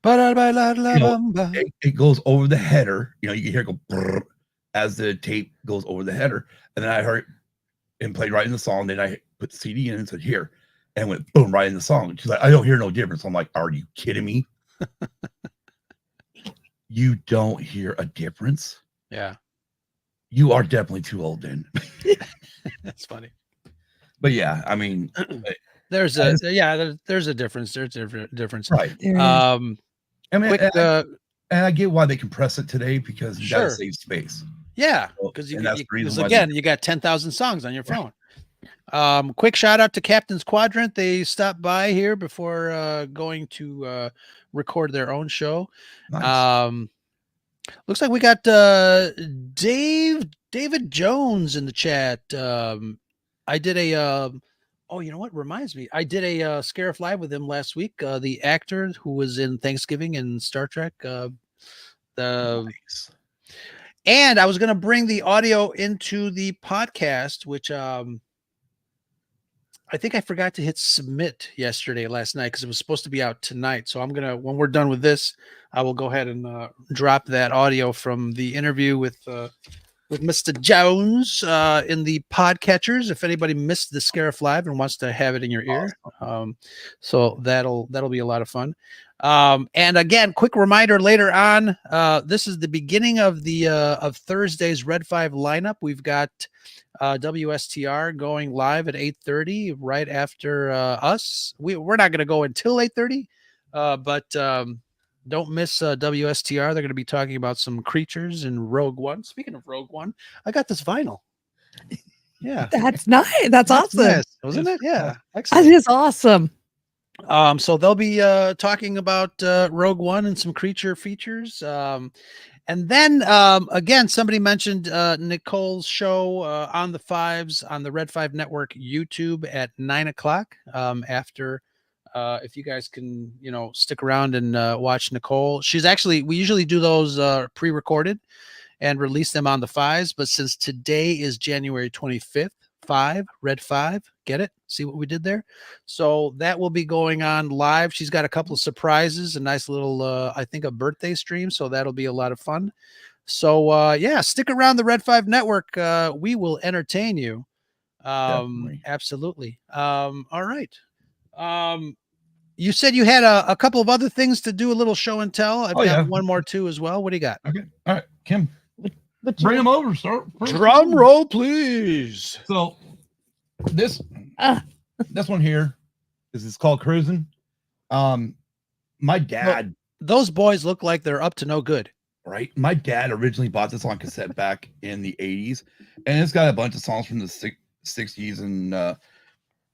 [SPEAKER 3] it goes over the header. You can hear it go brrr as the tape goes over the header. And then I heard and played right in the song. Then I put the CD in and said, "Here," and went boom right in the song. And she's like, "I don't hear no difference." I'm like, "Are you kidding me?" You don't hear a difference?
[SPEAKER 1] Yeah.
[SPEAKER 3] You are definitely too old then.
[SPEAKER 1] That's funny.
[SPEAKER 3] But yeah, I mean,
[SPEAKER 1] there's a difference. There's a difference.
[SPEAKER 3] Right.
[SPEAKER 4] There is.
[SPEAKER 3] I mean,
[SPEAKER 1] Quick,
[SPEAKER 3] and I get why they compress it today, because you gotta
[SPEAKER 1] Sure.
[SPEAKER 3] save space.
[SPEAKER 1] yeah,
[SPEAKER 3] So-
[SPEAKER 1] because
[SPEAKER 3] and that's the reason why
[SPEAKER 1] again, you got 10,000 songs on your phone. Quick shout out to Captain's Quadrant. They stopped by here before going to record their own show.
[SPEAKER 3] Nice.
[SPEAKER 1] Looks like we got David Jones in the chat. I did a oh, you know what reminds me? I did a Scarif Live with him last week. The actor who was in Thanksgiving and Star Trek.
[SPEAKER 3] Nice.
[SPEAKER 1] And I was going to bring the audio into the podcast, which I think I forgot to hit submit last night because it was supposed to be out tonight. So I'm going to, when we're done with this, I will go ahead and drop that audio from the interview with Mr. Jones in the podcatchers. If anybody missed the Scarif Live and wants to have it in your ear. So that'll be a lot of fun. And again, quick reminder later on, this is the beginning of the of Thursday's Red5 lineup. We've got WSTR going live at 8:30 right after us. We're not going to go until 8:30, but don't miss WSTR. They're going to be talking about some creatures in Rogue One. Speaking of Rogue One, I got this vinyl. Yeah,
[SPEAKER 4] That's nice. That's awesome.
[SPEAKER 1] nice, wasn't it? Yeah,
[SPEAKER 4] That
[SPEAKER 1] excellent.
[SPEAKER 4] is awesome.
[SPEAKER 1] So they'll be talking about Rogue One and some creature features. And then again, somebody mentioned Nicole's show on the Fives on the Red5 Network YouTube at 9:00. After, if you guys can, stick around and watch Nicole. We usually do those pre-recorded and release them on the Fives. But since today is January 25th, Red5, get it? See what we did there? So that will be going on live. She's got a couple of surprises, a nice little, I think, a birthday stream. So that'll be a lot of fun. So yeah, stick around the Red5 Network. We will entertain you. Absolutely. All right. You said you had a couple of other things to do, a little show and tell. I've got one more too as well. What do you got?
[SPEAKER 3] Okay. All right, Kim. Bring them over, sir.
[SPEAKER 1] Drum roll, please.
[SPEAKER 3] So this one here is called Cruising. My dad.
[SPEAKER 1] Those boys look like they're up to no good.
[SPEAKER 3] Right. My dad originally bought this on cassette back in the 80s, and it's got a bunch of songs from the 60s and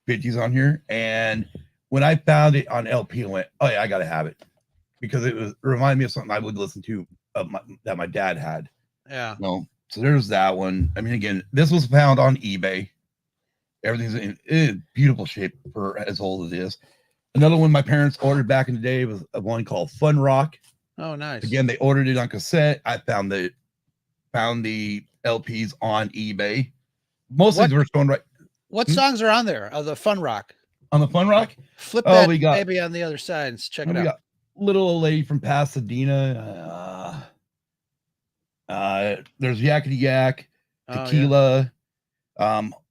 [SPEAKER 3] 50s on here. And when I found it on LP, I went, "Oh yeah, I gotta have it," because it reminded me of something I would listen to that my dad had.
[SPEAKER 1] Yeah.
[SPEAKER 3] So there's that one. I mean, again, this was found on eBay. Everything's in beautiful shape for as old as it is. Another one my parents ordered back in the day was one called Fun Rock.
[SPEAKER 1] Oh, nice.
[SPEAKER 3] Again, they ordered it on cassette. I found the LPs on eBay. Mostly they were shown right.
[SPEAKER 1] What songs are on there? The Fun Rock.
[SPEAKER 3] On the Fun Rock?
[SPEAKER 1] Flip that maybe on the other side and check it out.
[SPEAKER 3] Got Little Old Lady from Pasadena. There's Yakety Yak, Tequila,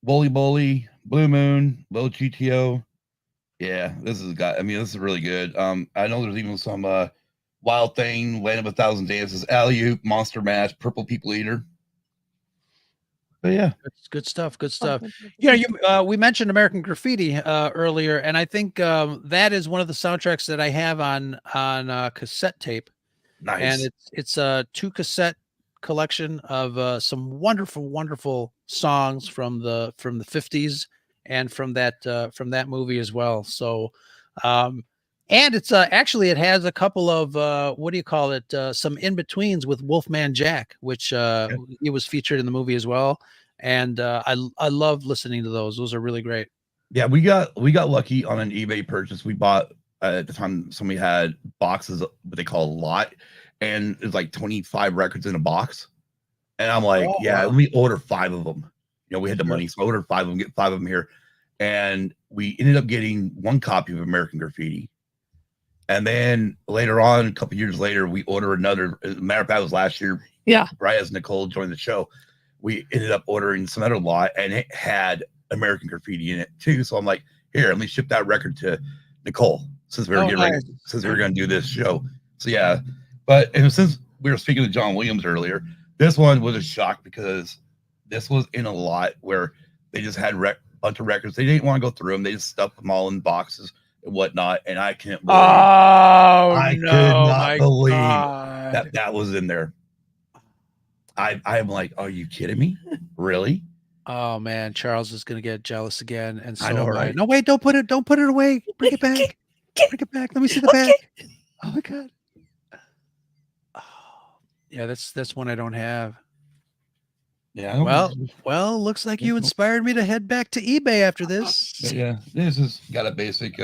[SPEAKER 3] Bully Bully, Blue Moon, Lil GTO. Yeah, this is really good. I know there's even some Wild Thing, Land of a Thousand Dances, Alley Oop, Monster Mash, Purple People Eater. But yeah,
[SPEAKER 1] it's good stuff. Good stuff. We mentioned American Graffiti earlier, and I think that is one of the soundtracks that I have on cassette tape.
[SPEAKER 3] Nice.
[SPEAKER 1] And it's a 2 cassette collection of some wonderful songs from the 50s and from that movie as well. So and it's actually it has a couple of some in-betweens with Wolfman Jack, which he was featured in the movie as well. and I love listening to those. Those are really great.
[SPEAKER 3] Yeah, we got lucky on an eBay purchase. We bought at the time somebody had boxes, what they call a lot, and it's like 25 records in a box. And I'm like,
[SPEAKER 1] Oh,
[SPEAKER 3] yeah,
[SPEAKER 1] wow.
[SPEAKER 3] let me order 5 of them. You know, we had the
[SPEAKER 1] Sure.
[SPEAKER 3] money, so I ordered 5 of them, get 5 of them here. And we ended up getting 1 copy of American Graffiti. And then later on, a couple years later, we ordered another. As a matter of fact, it was last year.
[SPEAKER 4] Yeah.
[SPEAKER 3] Right as Nicole joined the show, we ended up ordering some other lot, and it had American Graffiti in it too. So I'm like, here, let me ship that record to Nicole since we were getting ready, since we were going to do this show. So yeah, but and since we were speaking to John Williams earlier, this one was a shock because this was in a lot where they just had a bunch of records. They didn't want to go through them. They just stuffed them all in boxes and whatnot. And I can't believe I could not believe that was in there. I'm like, are you kidding me? Really?
[SPEAKER 1] Oh man, Charles is gonna get jealous again, and so
[SPEAKER 3] I know,
[SPEAKER 1] am
[SPEAKER 3] right?
[SPEAKER 1] No, wait, don't put it away. Bring it back. Bring it back. Let me see the back. Oh my god. Oh, yeah, that's one I don't have.
[SPEAKER 3] Yeah.
[SPEAKER 1] Well, looks like you inspired me to head back to eBay after this.
[SPEAKER 3] But yeah, this has got a basic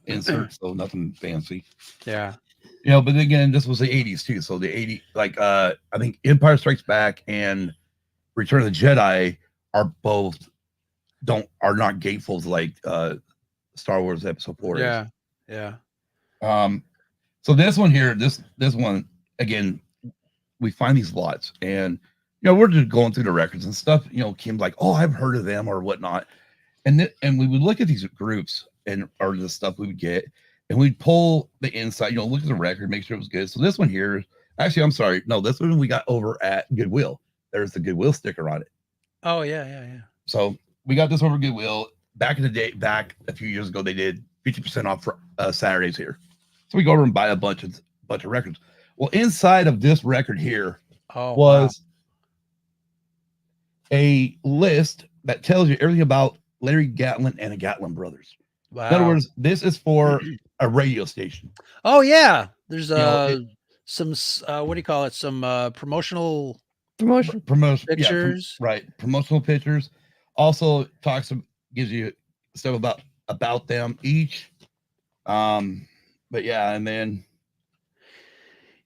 [SPEAKER 3] insert, so nothing fancy.
[SPEAKER 1] Yeah.
[SPEAKER 3] You know, but again, this was the 80s too. So the 80s, like I think Empire Strikes Back and Return of the Jedi are not gatefolds like Star Wars Episode 4
[SPEAKER 1] Yeah.
[SPEAKER 3] is.
[SPEAKER 1] Yeah.
[SPEAKER 3] So this one here, this one again, we find these lots, and you know, we're just going through the records and stuff. You know, Kim's like, "Oh, I've heard of them" or whatnot, and we would look at these groups or the stuff we would get, and we'd pull the inside. You know, look at the record, make sure it was good. So this one here, actually, I'm sorry, no, this one we got over at Goodwill. There's the Goodwill sticker on it.
[SPEAKER 1] Oh yeah.
[SPEAKER 3] So we got this over Goodwill back in the day. Back a few years ago, they did 50% off for Saturdays here. So we go over and buy a bunch of records. Well, inside of this record here was a list that tells you everything about Larry Gatlin and the Gatlin brothers.
[SPEAKER 1] Wow.
[SPEAKER 3] In other words, this is for a radio station.
[SPEAKER 1] Oh yeah. There's
[SPEAKER 3] some
[SPEAKER 1] what do you call it? Some promotional
[SPEAKER 3] pictures. Right. Promotional pictures. Also gives you stuff about them each. But yeah, and then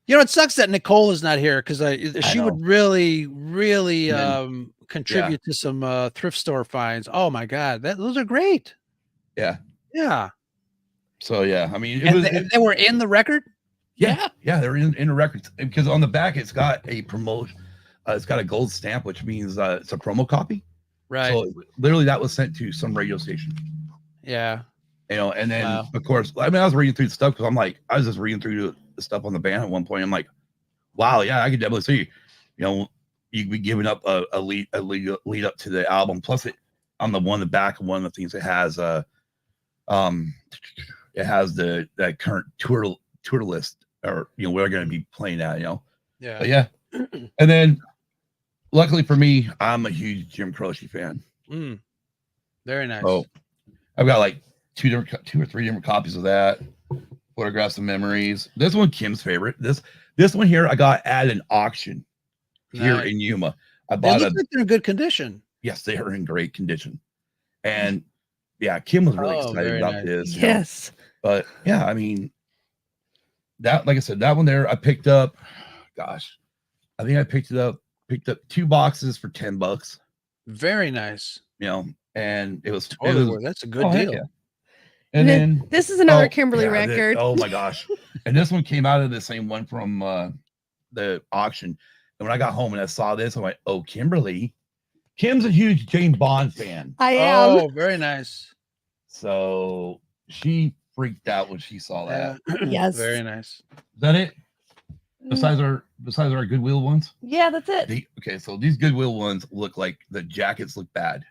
[SPEAKER 1] you know, it sucks that Nicole is not here because she
[SPEAKER 3] know.
[SPEAKER 1] would really contribute to some thrift store finds. Oh my god, those are great.
[SPEAKER 3] Yeah. So yeah, I mean,
[SPEAKER 1] they were in the record.
[SPEAKER 3] Yeah, they're in the records because on the back it's got a promotion. It's got a gold stamp, which means it's a promo copy.
[SPEAKER 1] Right.
[SPEAKER 3] So literally, that was sent to some radio station.
[SPEAKER 1] Yeah.
[SPEAKER 3] You know, and then of course, I mean, I was reading through the stuff because I was just reading through the stuff on the band at one point. I'm like, wow, yeah, I could definitely see, you know, you'd be giving up a lead up to the album. Plus, on the back of one of the things it has that current tour list, or you know, we're going to be playing at, you know.
[SPEAKER 1] Yeah.
[SPEAKER 3] But yeah, and then luckily for me, I'm a huge Jim Croce fan.
[SPEAKER 1] Very nice.
[SPEAKER 3] So I've got like two or three different copies of that. Photographs and memories. This one, Kim's favorite. This one here, I got at an auction here in Yuma. I bought
[SPEAKER 1] they look like they're in good condition.
[SPEAKER 3] Yes, they are in great condition. And yeah, Kim was really excited about this.
[SPEAKER 4] Yes.
[SPEAKER 3] But yeah, I mean, that, like I said, that one there, I picked up, gosh, I think I picked up 2 boxes for $10.
[SPEAKER 1] Very nice.
[SPEAKER 3] You know, and it was
[SPEAKER 1] that's a good deal.
[SPEAKER 3] Yeah. And then
[SPEAKER 4] this is another Kimberly record.
[SPEAKER 3] Oh my gosh. And this one came out of the same one from the auction. And when I got home and I saw this, I'm like, oh, Kimberly. Kim's a huge James Bond fan.
[SPEAKER 4] I am.
[SPEAKER 1] Oh, very nice.
[SPEAKER 3] So she freaked out when she saw that.
[SPEAKER 4] Yes.
[SPEAKER 1] Very nice.
[SPEAKER 3] Is that it? Besides our Goodwill ones?
[SPEAKER 4] Yeah, that's it.
[SPEAKER 3] Okay, so these Goodwill ones look like the jackets look bad.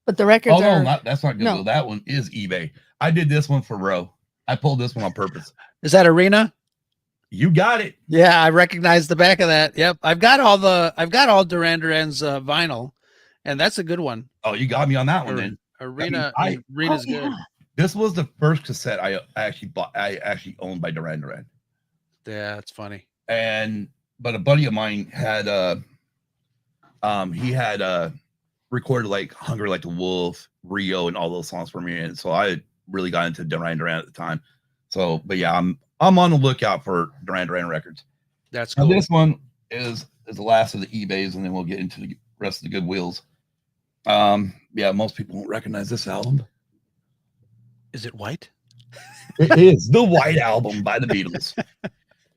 [SPEAKER 4] But the records
[SPEAKER 3] that's not Goodwill. No. That one is eBay. I did this one for Roe. I pulled this one on purpose.
[SPEAKER 1] Is that Arena?
[SPEAKER 3] You got it.
[SPEAKER 1] Yeah, I recognize the back of that. Yep. I've got all Duran Duran's vinyl, and that's a good one.
[SPEAKER 3] Oh, you got me on that one then.
[SPEAKER 1] Arena's good.
[SPEAKER 3] Yeah. This was the first cassette I actually bought. I actually owned by Duran Duran.
[SPEAKER 1] Yeah, it's funny.
[SPEAKER 3] But a buddy of mine had He had recorded like Hunger Like the Wolf, Rio, and all those songs for me. And so I really got into Duran Duran at the time. So, but yeah, I'm on the lookout for Duran Duran records.
[SPEAKER 1] That's
[SPEAKER 3] cool.
[SPEAKER 1] cool.
[SPEAKER 3] Now, this one is the last of the eBays, and then we'll get into the rest of the Goodwills. Yeah, most people won't recognize this album.
[SPEAKER 1] Is it white?
[SPEAKER 3] It is the White Album by the Beatles.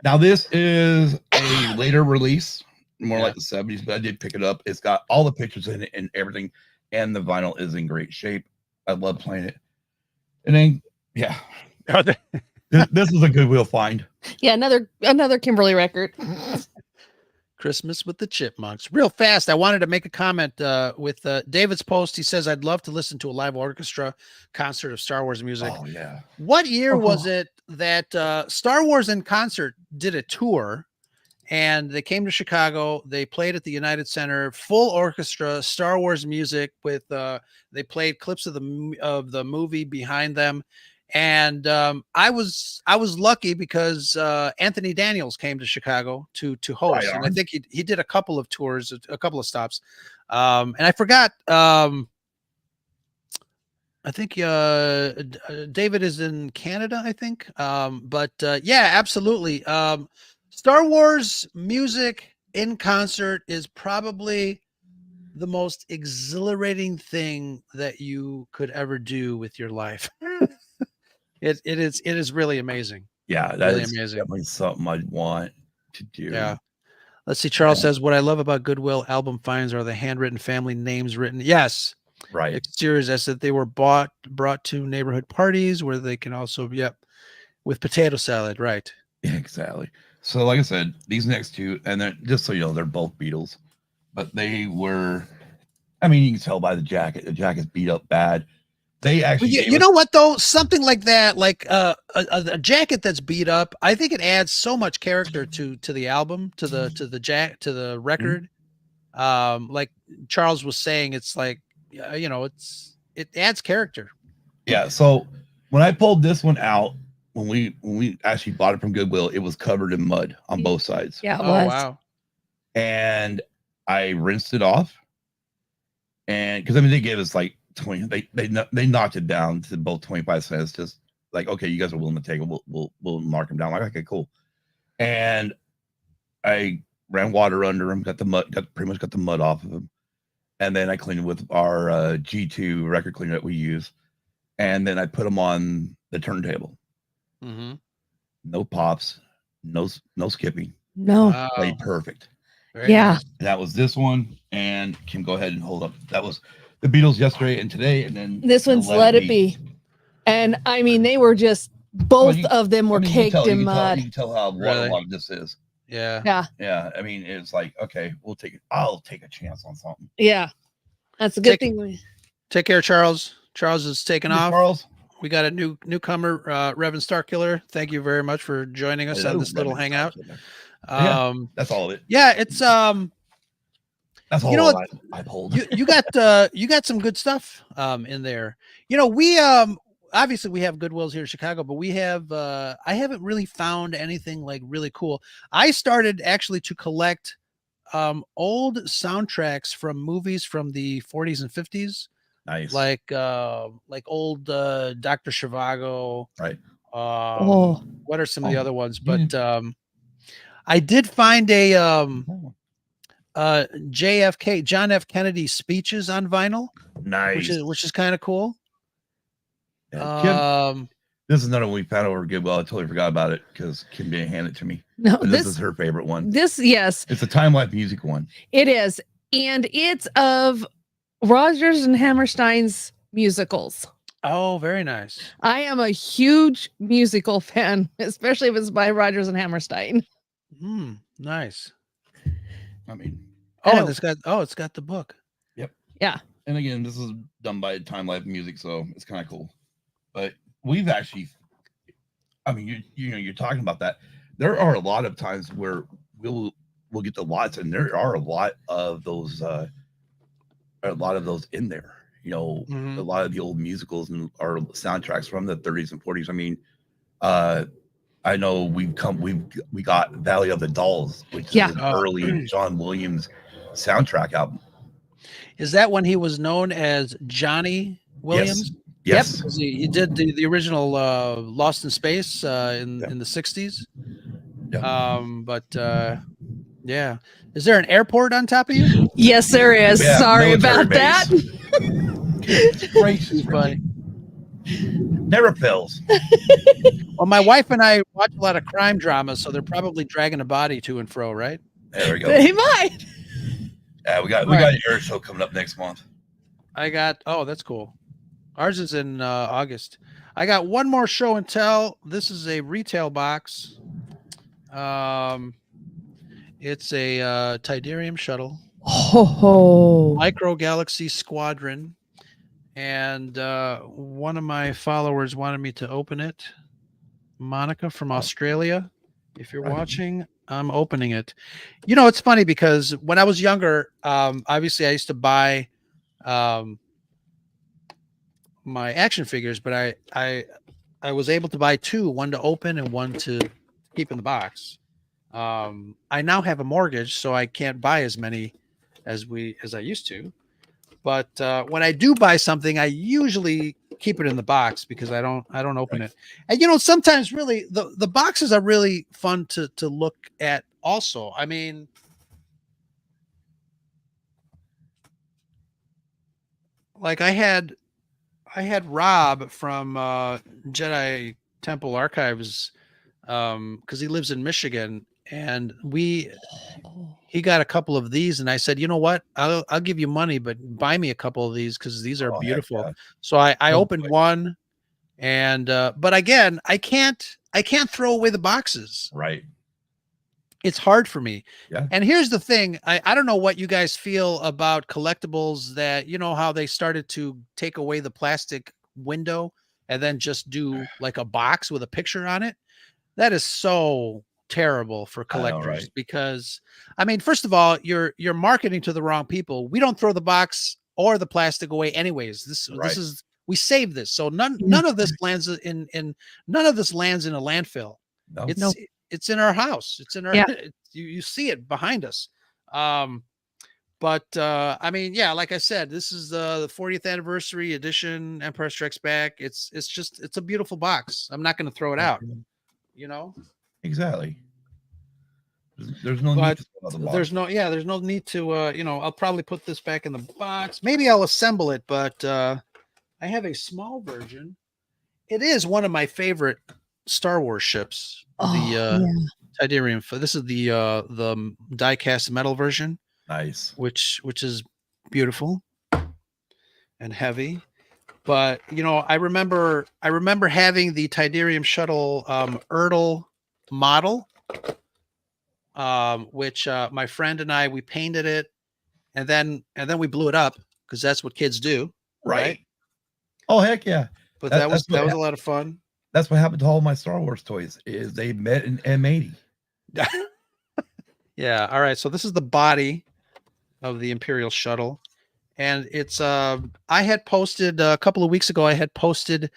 [SPEAKER 3] Now, this is a later release, more like the 70s, but I did pick it up. It's got all the pictures in it and everything, and the vinyl is in great shape. I love playing it. And then, yeah, this is a Goodwill find.
[SPEAKER 4] Yeah, another Kimberly record.
[SPEAKER 1] Christmas with the Chipmunks. Real fast, I wanted to make a comment with David's post. He says, I'd love to listen to a live orchestra concert of Star Wars music.
[SPEAKER 3] Oh, yeah.
[SPEAKER 1] What year was it that Star Wars in Concert did a tour, and they came to Chicago? They played at the United Center, full orchestra, Star Wars music with they played clips of the movie behind them. And I was lucky because Anthony Daniels came to Chicago to host, and I think he did a couple of tours, a couple of stops. And I forgot. I think David is in Canada, I think. But yeah, absolutely. Star Wars music in concert is probably the most exhilarating thing that you could ever do with your life. It is really amazing.
[SPEAKER 3] Yeah, that
[SPEAKER 1] really
[SPEAKER 3] is
[SPEAKER 1] amazing.
[SPEAKER 3] definitely something I'd want to do.
[SPEAKER 1] Yeah. Let's see. Charles says, what I love about Goodwill album finds are the handwritten family names written. Yes.
[SPEAKER 3] Right.
[SPEAKER 1] Exteriors as that they were brought to neighborhood parties where they can also, with potato salad. Right.
[SPEAKER 3] Exactly. So like I said, these next two, and they're, just so you know, they're both Beatles, but they were, I mean, you can tell by the jacket. The jacket's beat up bad. They actually,
[SPEAKER 1] you know what though, something like that, like a jacket that's beat up, I think it adds so much character to the album, to the record. Like Charles was saying, it's like, you know, it adds character.
[SPEAKER 3] Yeah. So when I pulled this one out, when we actually bought it from Goodwill, it was covered in mud on both sides.
[SPEAKER 4] Yeah, it was.
[SPEAKER 1] Wow.
[SPEAKER 3] And I rinsed it off, and because I mean they gave us like 20, they knocked it down to both 25 cents, just like, okay, you guys are willing to take it, we'll mark them down. Like, okay, cool. And I ran water under them, pretty much got the mud off of them, and then I cleaned it with our G2 record cleaner that we use, and then I put them on the turntable.
[SPEAKER 1] Mm-hmm.
[SPEAKER 3] No pops, no skipping.
[SPEAKER 4] No.
[SPEAKER 1] Wow.
[SPEAKER 3] Played perfect.
[SPEAKER 1] Very
[SPEAKER 4] Yeah.
[SPEAKER 1] nice.
[SPEAKER 3] And that was this one. And Kim, go ahead and hold up. That was the Beatles yesterday and today. And then
[SPEAKER 4] This one's Let It Be. And I mean, they were just, both of them were caked in mud.
[SPEAKER 3] You can tell how waterlogged this is.
[SPEAKER 1] Yeah.
[SPEAKER 4] Yeah.
[SPEAKER 3] Yeah. I mean, it's like, okay, I'll take a chance on something.
[SPEAKER 4] Yeah. That's a good thing.
[SPEAKER 1] Take care, Charles. Charles is taking off.
[SPEAKER 3] Charles.
[SPEAKER 1] We got a newcomer, Reverend Starkiller. Thank you very much for joining us on this little hangout.
[SPEAKER 3] That's all of it.
[SPEAKER 1] Yeah, it's
[SPEAKER 3] that's all.
[SPEAKER 1] You know,
[SPEAKER 3] I pulled.
[SPEAKER 1] you got some good stuff in there. You know, we obviously we have Goodwills here in Chicago, but we have I haven't really found anything like really cool. I started actually to collect old soundtracks from movies from the 40s and 50s.
[SPEAKER 3] Nice.
[SPEAKER 1] Like old Dr. Zhivago.
[SPEAKER 3] Right.
[SPEAKER 1] What are some of the other ones? But I did find a JFK, John F. Kennedy speeches on vinyl.
[SPEAKER 3] Nice.
[SPEAKER 1] Which is kind of cool.
[SPEAKER 3] Yeah, Kim, this is another one we found over Goodwill. I totally forgot about it because Kim didn't hand it to me.
[SPEAKER 4] No,
[SPEAKER 3] this is her favorite one.
[SPEAKER 4] Yes.
[SPEAKER 3] It's a Time Life music one.
[SPEAKER 4] It is. And it's of Rodgers and Hammerstein's musicals.
[SPEAKER 1] Oh, very nice.
[SPEAKER 4] I am a huge musical fan, especially if it's by Rodgers and Hammerstein.
[SPEAKER 1] Nice.
[SPEAKER 3] I mean,
[SPEAKER 1] it's got the book.
[SPEAKER 3] Yep.
[SPEAKER 4] Yeah.
[SPEAKER 3] And again, this is done by Time Life Music, so it's kind of cool. But we've actually, I mean, you're talking about that. There are a lot of times where we'll get the lots, and there are a lot of those in there. You know, a lot of the old musicals and our soundtracks from the 30s and 40s. I mean, I know we got Valley of the Dolls, which is an early John Williams soundtrack album.
[SPEAKER 1] Is that when he was known as Johnny Williams?
[SPEAKER 3] Yes.
[SPEAKER 1] Yep, 'cause he did the original Lost in Space in the 60s.
[SPEAKER 3] Yep.
[SPEAKER 1] Yeah. Is there an airport on top of you?
[SPEAKER 4] Yes, there is.
[SPEAKER 3] Yeah,
[SPEAKER 4] Sorry
[SPEAKER 3] military
[SPEAKER 4] about
[SPEAKER 3] base.
[SPEAKER 4] that.
[SPEAKER 3] Gracious,
[SPEAKER 1] Too funny.
[SPEAKER 3] never fails.
[SPEAKER 1] Well, my wife and I watch a lot of crime dramas, so they're probably dragging a body to and fro, right?
[SPEAKER 3] There we go.
[SPEAKER 4] They might.
[SPEAKER 3] Yeah, we got an air show coming up next month.
[SPEAKER 1] That's cool. Ours is in August. I got one more show and tell. This is a retail box. It's a Tidarium shuttle. Micro Galaxy Squadron. And one of my followers wanted me to open it. Monica from Australia. If you're watching, I'm opening it. You know, it's funny because when I was younger, obviously I used to buy my action figures, but I was able to buy two, one to open and one to keep in the box. I now have a mortgage, so I can't buy as many as I used to. But when I do buy something, I usually keep it in the box because I don't open it. And you know, sometimes really the boxes are really fun to look at also. I mean, like I had Rob from Jedi Temple Archives because he lives in Michigan, and he got a couple of these, and I said, you know what, I'll give you money, but buy me a couple of these because these are beautiful.
[SPEAKER 3] Yeah.
[SPEAKER 1] So I opened one, and but again, I can't throw away the boxes.
[SPEAKER 3] Right.
[SPEAKER 1] It's hard for me.
[SPEAKER 3] Yeah.
[SPEAKER 1] And here's the thing. I don't know what you guys feel about collectibles that, you know, how they started to take away the plastic window and then just do like a box with a picture on it. That is so terrible for collectors,
[SPEAKER 3] right?
[SPEAKER 1] Because I mean, first of all, you're marketing to the wrong people. We don't throw the box or the plastic away anyways. This is, we save this. So none of this lands in none of this lands in a landfill.
[SPEAKER 3] No.
[SPEAKER 1] It's in our house. It's in our you see it behind us. But I mean, yeah, like I said, this is the 40th anniversary edition Empire Strikes Back. It's a beautiful box. I'm not going to throw it out, you know?
[SPEAKER 3] Exactly. There's no need to throw out the box.
[SPEAKER 1] There's no need to you know, I'll probably put this back in the box. Maybe I'll assemble it, but I have a small version. It is one of my favorite Star Wars ships. Tidarium. This is the die-cast metal version.
[SPEAKER 3] Nice.
[SPEAKER 1] Which is beautiful and heavy. But you know, I remember having the Tidarium shuttle Ertl model, which my friend and we painted it, and then we blew it up because that's what kids do, right?
[SPEAKER 3] Oh heck yeah!
[SPEAKER 1] But that was a lot of fun.
[SPEAKER 3] That's what happened to all my Star Wars toys. Is they met in M80.
[SPEAKER 1] Yeah. All right. So this is the body of the Imperial shuttle, and it's I had posted a couple of weeks ago. I had posted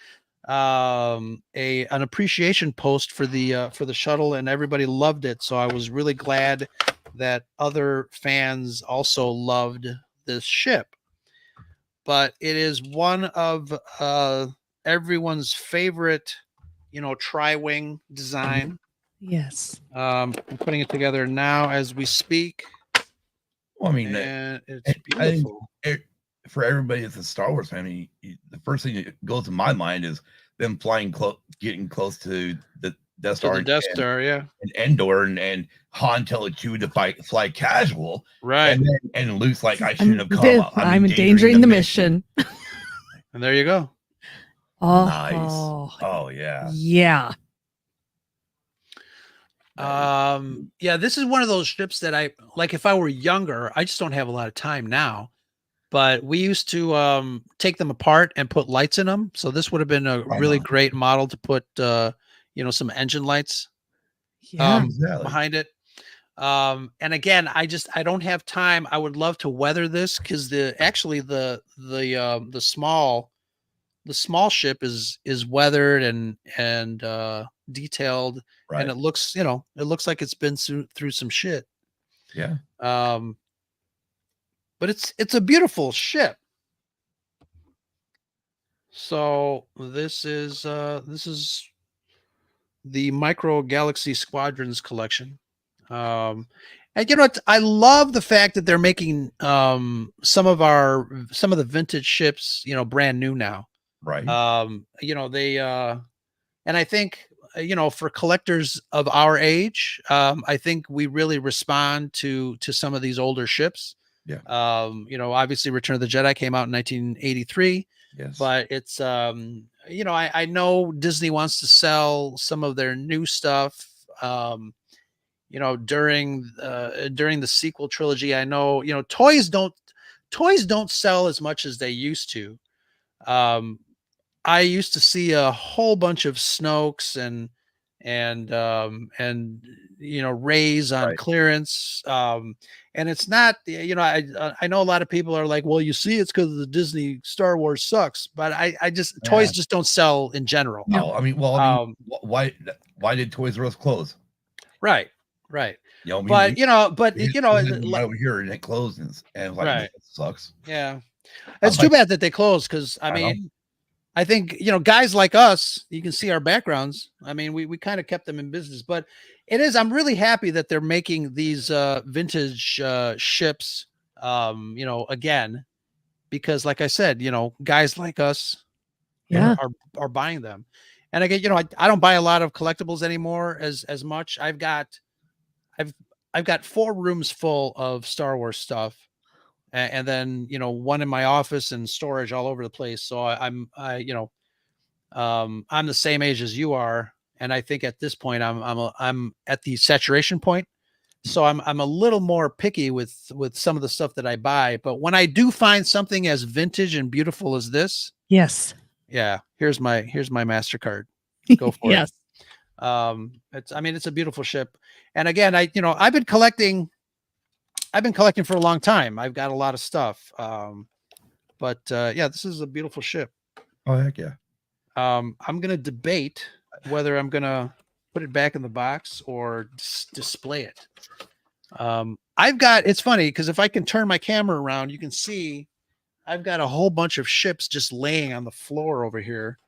[SPEAKER 1] an appreciation post for the shuttle, and everybody loved it. So I was really glad that other fans also loved this ship. But it is one of everyone's favorite, you know, tri-wing design.
[SPEAKER 4] Yes.
[SPEAKER 1] I'm putting it together now as we speak.
[SPEAKER 3] Well, I mean,
[SPEAKER 1] it's beautiful.
[SPEAKER 3] For everybody that's a Star Wars fan, the first thing that goes to my mind is them flying getting close to the Death Star,
[SPEAKER 1] and
[SPEAKER 3] Endor, and Han telling Chewie to fly casual,
[SPEAKER 1] right?
[SPEAKER 3] And Luke's like, I shouldn't have come.
[SPEAKER 4] I'm endangering the mission.
[SPEAKER 1] And there you go.
[SPEAKER 4] Oh,
[SPEAKER 3] nice. Oh yeah.
[SPEAKER 4] Yeah.
[SPEAKER 1] Yeah, this is one of those ships that I like. If I were younger, I just don't have a lot of time now, but we used to take them apart and put lights in them. So this would have been a really great model to put you know, some engine lights behind it. And again, I don't have time. I would love to weather this because the small ship is weathered and detailed, and it looks like it's been through some shit.
[SPEAKER 3] Yeah.
[SPEAKER 1] but it's a beautiful ship. So this is the Micro Galaxy Squadrons collection. And you know what? I love the fact that they're making some of the vintage ships, you know, brand new now.
[SPEAKER 3] Right.
[SPEAKER 1] You know, they and I think you know, for collectors of our age, I think we really respond to some of these older ships.
[SPEAKER 3] Yeah.
[SPEAKER 1] You know, obviously Return of the Jedi came out in 1983.
[SPEAKER 3] Yes.
[SPEAKER 1] But it's you know, I know Disney wants to sell some of their new stuff. You know, during the sequel trilogy. I know, you know, toys don't sell as much as they used to. Um, I used to see a whole bunch of Snokes and you know, Rays on
[SPEAKER 3] Right.
[SPEAKER 1] clearance. And it's not, you know, I know a lot of people are like, well, you see, it's because the Disney Star Wars sucks, but I just toys just don't sell in general.
[SPEAKER 3] No, I mean, why did Toys R Us close?
[SPEAKER 1] Right, right.
[SPEAKER 3] You know, I mean,
[SPEAKER 1] But you know,
[SPEAKER 3] right over here and it closed, and like,
[SPEAKER 1] right,
[SPEAKER 3] that sucks.
[SPEAKER 1] yeah, it's too bad that they closed because I mean, I think, you know, guys like us, you can see our backgrounds. I mean, we kind of kept them in business, but I'm really happy that they're making these vintage ships, you know, again, because like I said, you know, guys like us
[SPEAKER 4] Yeah.
[SPEAKER 1] are buying them. And again, you know, I don't buy a lot of collectibles anymore as much. I've got 4 rooms full of Star Wars stuff. And then, you know, one in my office and storage all over the place. So you know, I'm the same age as you are, and I think at this point I'm at the saturation point. So I'm a little more picky with some of the stuff that I buy. But when I do find something as vintage and beautiful as this,
[SPEAKER 4] Yes.
[SPEAKER 1] yeah, here's my MasterCard. Go for
[SPEAKER 4] Yes.
[SPEAKER 1] it. It's a beautiful ship. And again, I've been collecting for a long time. I've got a lot of stuff. But yeah, this is a beautiful ship.
[SPEAKER 3] Oh, heck yeah.
[SPEAKER 1] I'm going to debate whether I'm going to put it back in the box or display it. It's funny because if I can turn my camera around, you can see I've got a whole bunch of ships just laying on the floor over here.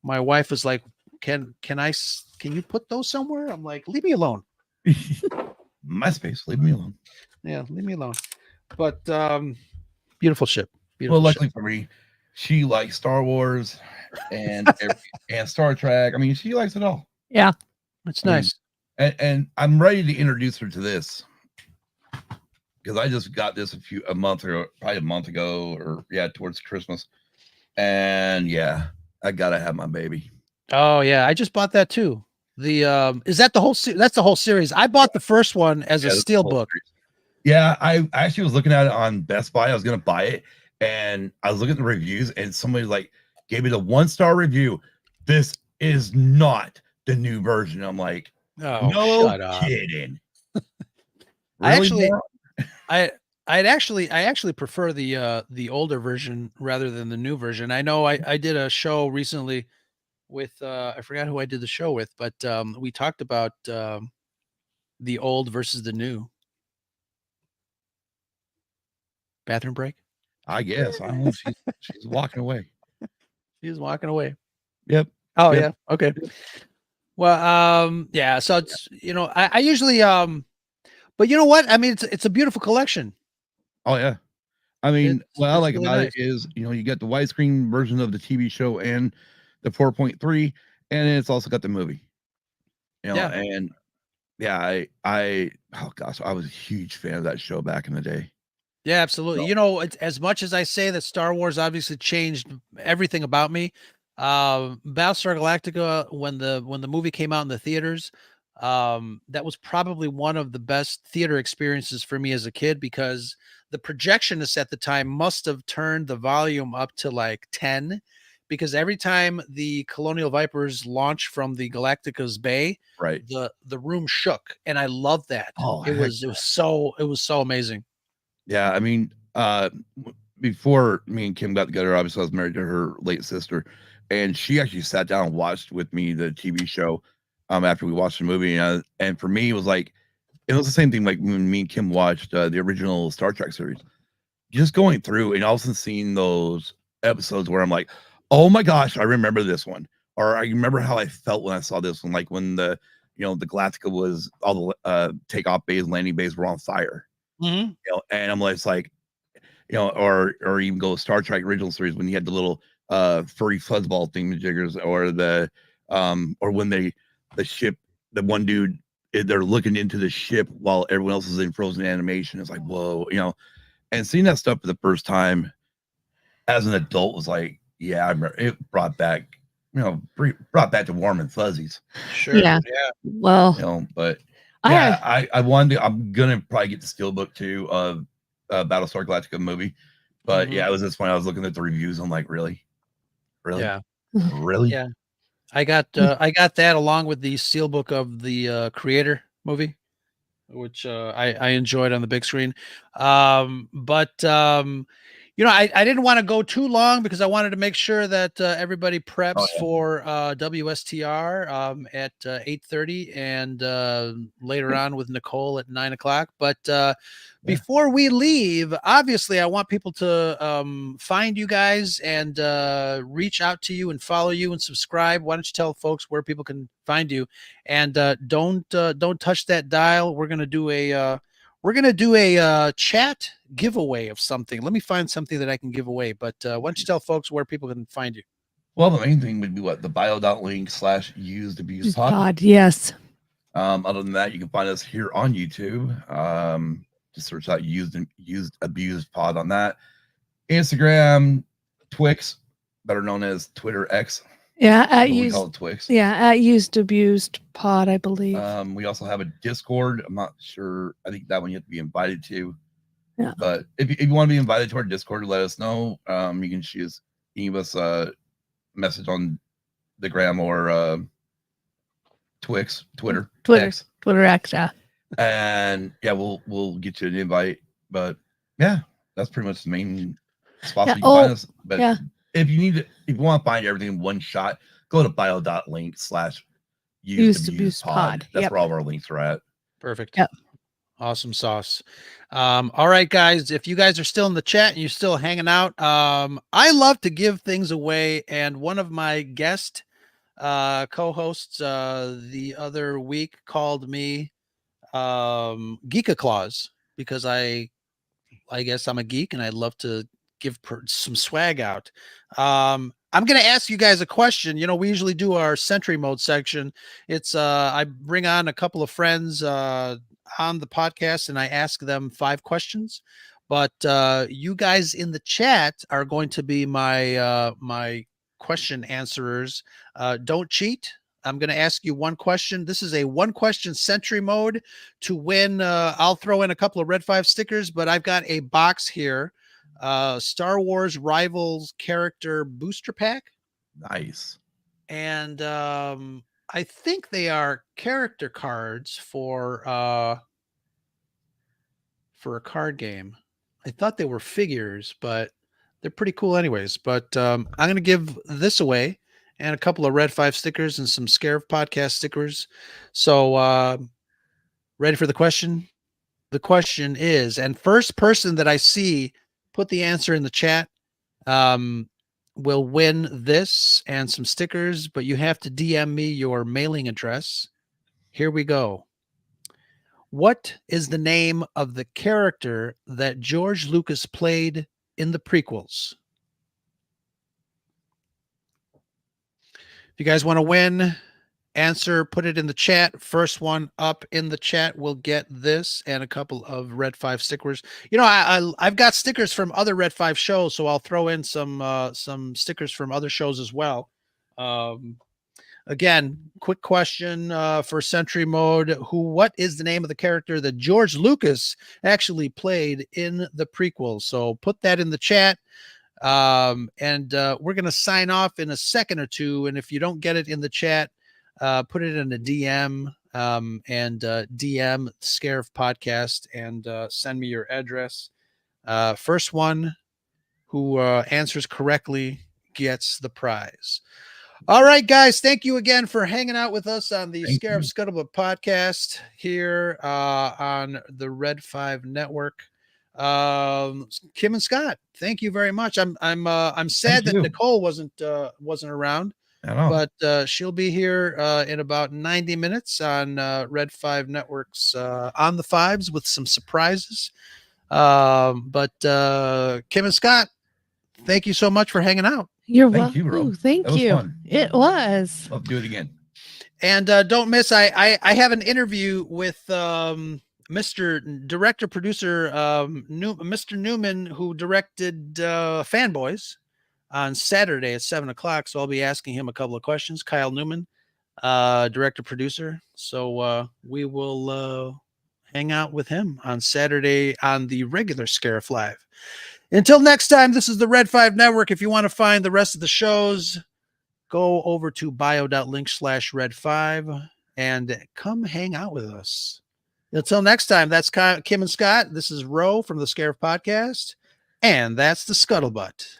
[SPEAKER 1] My wife was like, can you put those somewhere? I'm like, leave me alone.
[SPEAKER 3] My space, leave me alone.
[SPEAKER 1] Yeah, leave me alone. But beautiful ship.
[SPEAKER 3] Well, luckily for me, she likes Star Wars and Star Trek. I mean, she likes it all.
[SPEAKER 4] Yeah,
[SPEAKER 1] it's nice.
[SPEAKER 3] And I'm ready to introduce her to this because I just got this probably a month ago, or towards Christmas. And yeah, I gotta have my baby.
[SPEAKER 1] Oh yeah, I just bought that too. Is that the whole that's the whole series? I bought the first one as a steel book.
[SPEAKER 3] Yeah, I actually was looking at it on Best Buy. I was gonna buy it, and I was looking at the reviews, and somebody like gave it a 1-star review. This is not the new version. I'm like,
[SPEAKER 1] oh,
[SPEAKER 3] no
[SPEAKER 1] shut up.
[SPEAKER 3] kidding.
[SPEAKER 1] Really? I actually prefer the older version rather than the new version. I know I did a show recently with I forgot who I did the show with, but we talked about the old versus the new. Bathroom break?
[SPEAKER 3] I guess. I don't know. She's walking away.
[SPEAKER 1] She's walking away.
[SPEAKER 3] Yep.
[SPEAKER 1] Oh
[SPEAKER 3] Yep.
[SPEAKER 1] yeah. Okay. Well, yeah. So it's I usually but you know what? I mean, it's a beautiful collection.
[SPEAKER 3] Oh yeah. I mean, what I like
[SPEAKER 1] really
[SPEAKER 3] about
[SPEAKER 1] nice.
[SPEAKER 3] it is, you get the widescreen version of the TV show and the 4.3, and it's also got the movie.
[SPEAKER 1] Yeah.
[SPEAKER 3] And yeah, oh gosh, I was a huge fan of that show back in the day.
[SPEAKER 1] Yeah, absolutely.
[SPEAKER 3] So,
[SPEAKER 1] It's, as much as I say that Star Wars obviously changed everything about me, Battlestar Galactica, when the movie came out in the theaters, that was probably one of the best theater experiences for me as a kid, because the projectionist at the time must have turned the volume up to like 10, because every time the Colonial Vipers launched from the Galactica's bay,
[SPEAKER 3] right,
[SPEAKER 1] the room shook, and I loved that.
[SPEAKER 3] Oh,
[SPEAKER 1] it was so amazing.
[SPEAKER 3] Yeah, I mean, before me and Kim got together, obviously I was married to her late sister, and she actually sat down and watched with me the TV show after we watched the movie. And for me, it was the same thing like when me and Kim watched the original Star Trek series. just going through and all of a sudden seeing those episodes where I'm like, oh my gosh, I remember this one, or I remember how I felt when I saw this one, like when the the Galactica was all the takeoff bays, landing bays were on fire,
[SPEAKER 1] Mhm.
[SPEAKER 3] and I'm like, it's like, or even go Star Trek original series when you had the little furry fuzzball thingamajiggers, or the or when the ship, the one dude, they're looking into the ship while everyone else is in frozen animation. It's like, whoa, and seeing that stuff for the first time as an adult was like, yeah, I remember it brought back, brought back to warm and fuzzies,
[SPEAKER 1] Sure.
[SPEAKER 4] Yeah.
[SPEAKER 1] Yeah.
[SPEAKER 4] Well,
[SPEAKER 3] but
[SPEAKER 4] I
[SPEAKER 3] yeah, I wanted to, I'm gonna probably get the steelbook too of Battlestar Galactica movie, but
[SPEAKER 1] Mhm.
[SPEAKER 3] yeah, it was this point I was looking at the reviews. I'm like, really,
[SPEAKER 1] Yeah.
[SPEAKER 3] really,
[SPEAKER 1] Yeah. I got that along with the steelbook of the Creator movie, which I enjoyed on the big screen. But I didn't want to go too long because I wanted to make sure that everybody
[SPEAKER 3] Oh,
[SPEAKER 1] preps
[SPEAKER 3] yeah.
[SPEAKER 1] for WSTR at 8:30 and later on with Nicole at 9 o'clock. But
[SPEAKER 3] Yeah.
[SPEAKER 1] before we leave, obviously, I want people to find you guys and reach out to you and follow you and subscribe. Why don't you tell folks where people can find you? And don't touch that dial. We're gonna do a chat giveaway of something. Let me find something that I can give away. But why don't you tell folks where people can find you?
[SPEAKER 3] Well, the main thing would be what the bio.link/used abused pod.
[SPEAKER 4] God, yes.
[SPEAKER 3] Other than that, you can find us here on YouTube. Just search out used abused pod on that. Instagram, Twix, better known as Twitter X.
[SPEAKER 4] Yeah, at
[SPEAKER 3] We
[SPEAKER 4] used.
[SPEAKER 3] call it Twix.
[SPEAKER 4] Yeah, at used abused pod, I believe.
[SPEAKER 3] We also have a Discord. I'm not sure. I think that one you have to be invited to.
[SPEAKER 4] Yeah.
[SPEAKER 3] But if you want to be invited to our Discord, let us know. You can give us a message on the gram or Twix, Twitter, X.
[SPEAKER 4] Twitter X, yeah.
[SPEAKER 3] And yeah, we'll get you an invite. But yeah, that's pretty much the main spots
[SPEAKER 4] Yeah.
[SPEAKER 3] you can find us. But
[SPEAKER 4] yeah.
[SPEAKER 3] if you want to find everything in one shot, go to bio.link/used abused pod. That's
[SPEAKER 4] Yep.
[SPEAKER 3] where all of our links are at.
[SPEAKER 1] Perfect.
[SPEAKER 4] Yep.
[SPEAKER 1] Awesome sauce. All right, guys. If you guys are still in the chat and you're still hanging out, I love to give things away. And one of my guest co-hosts the other week called me Geeka Claus because I guess I'm a geek and I love to give some swag out. I'm going to ask you guys a question. We usually do our Sentry Mode section. It's I bring on a couple of friends on the podcast and I ask them 5 questions. But you guys in the chat are going to be my question answerers. Don't cheat. I'm going to ask you one question. This is a 1-question Sentry Mode. To win, I'll throw in a couple of Red5 stickers, but I've got a box here. Star Wars Rivals character booster pack.
[SPEAKER 3] Nice.
[SPEAKER 1] And I think they are character cards for a card game. I thought they were figures, but they're pretty cool anyways. But I'm going to give this away and a couple of Red5 stickers and some Scarif podcast stickers. So ready for the question? The question is, and first person that I see put the answer in the chat will win this and some stickers, but you have to DM me your mailing address. Here we go. What is the name of the character that George Lucas played in the prequels? If you guys want to win, answer, put it in the chat. First one up in the chat will get this and a couple of Red5 stickers. I've got stickers from other Red5 shows, so I'll throw in some stickers from other shows as well. Again, quick question for Sentry Mode. What is the name of the character that George Lucas actually played in the prequel? So put that in the chat. And we're going to sign off in a second or two. And if you don't get it in the chat, put it in a DM and DM Scarif Podcast and send me your address. First one who answers correctly gets the prize. All right, guys. Thank you again for hanging out with us on the Scarif Scuttlebutt podcast here on the Red5 Network. Kim and Scott, thank you very much. I'm sad that
[SPEAKER 3] you.
[SPEAKER 1] Nicole wasn't around,
[SPEAKER 3] I know.
[SPEAKER 1] but she'll be here in about 90 minutes on Red 5 Networks on the Fives with some surprises. But Kim and Scott, thank you so much for hanging out.
[SPEAKER 4] You're
[SPEAKER 3] Thank you,
[SPEAKER 4] welcome.
[SPEAKER 3] bro.
[SPEAKER 4] Thank
[SPEAKER 3] That was
[SPEAKER 4] you.
[SPEAKER 3] fun.
[SPEAKER 4] It was.
[SPEAKER 3] Love to do it again.
[SPEAKER 1] And don't miss, I have an interview with Mr. Director Producer Mr. Newman, who directed Fanboys on Saturday at 7:00. So I'll be asking him a couple of questions. Kyle Newman, Director Producer. So we will hang out with him on Saturday on the regular Scarif Live. Until next time, this is the Red 5 Network. If you want to find the rest of the shows, go over to bio.link/Red5 and come hang out with us. Until next time, that's Kim and Scott. This is Ro from the Scarif Podcast, and that's the Scuttlebutt.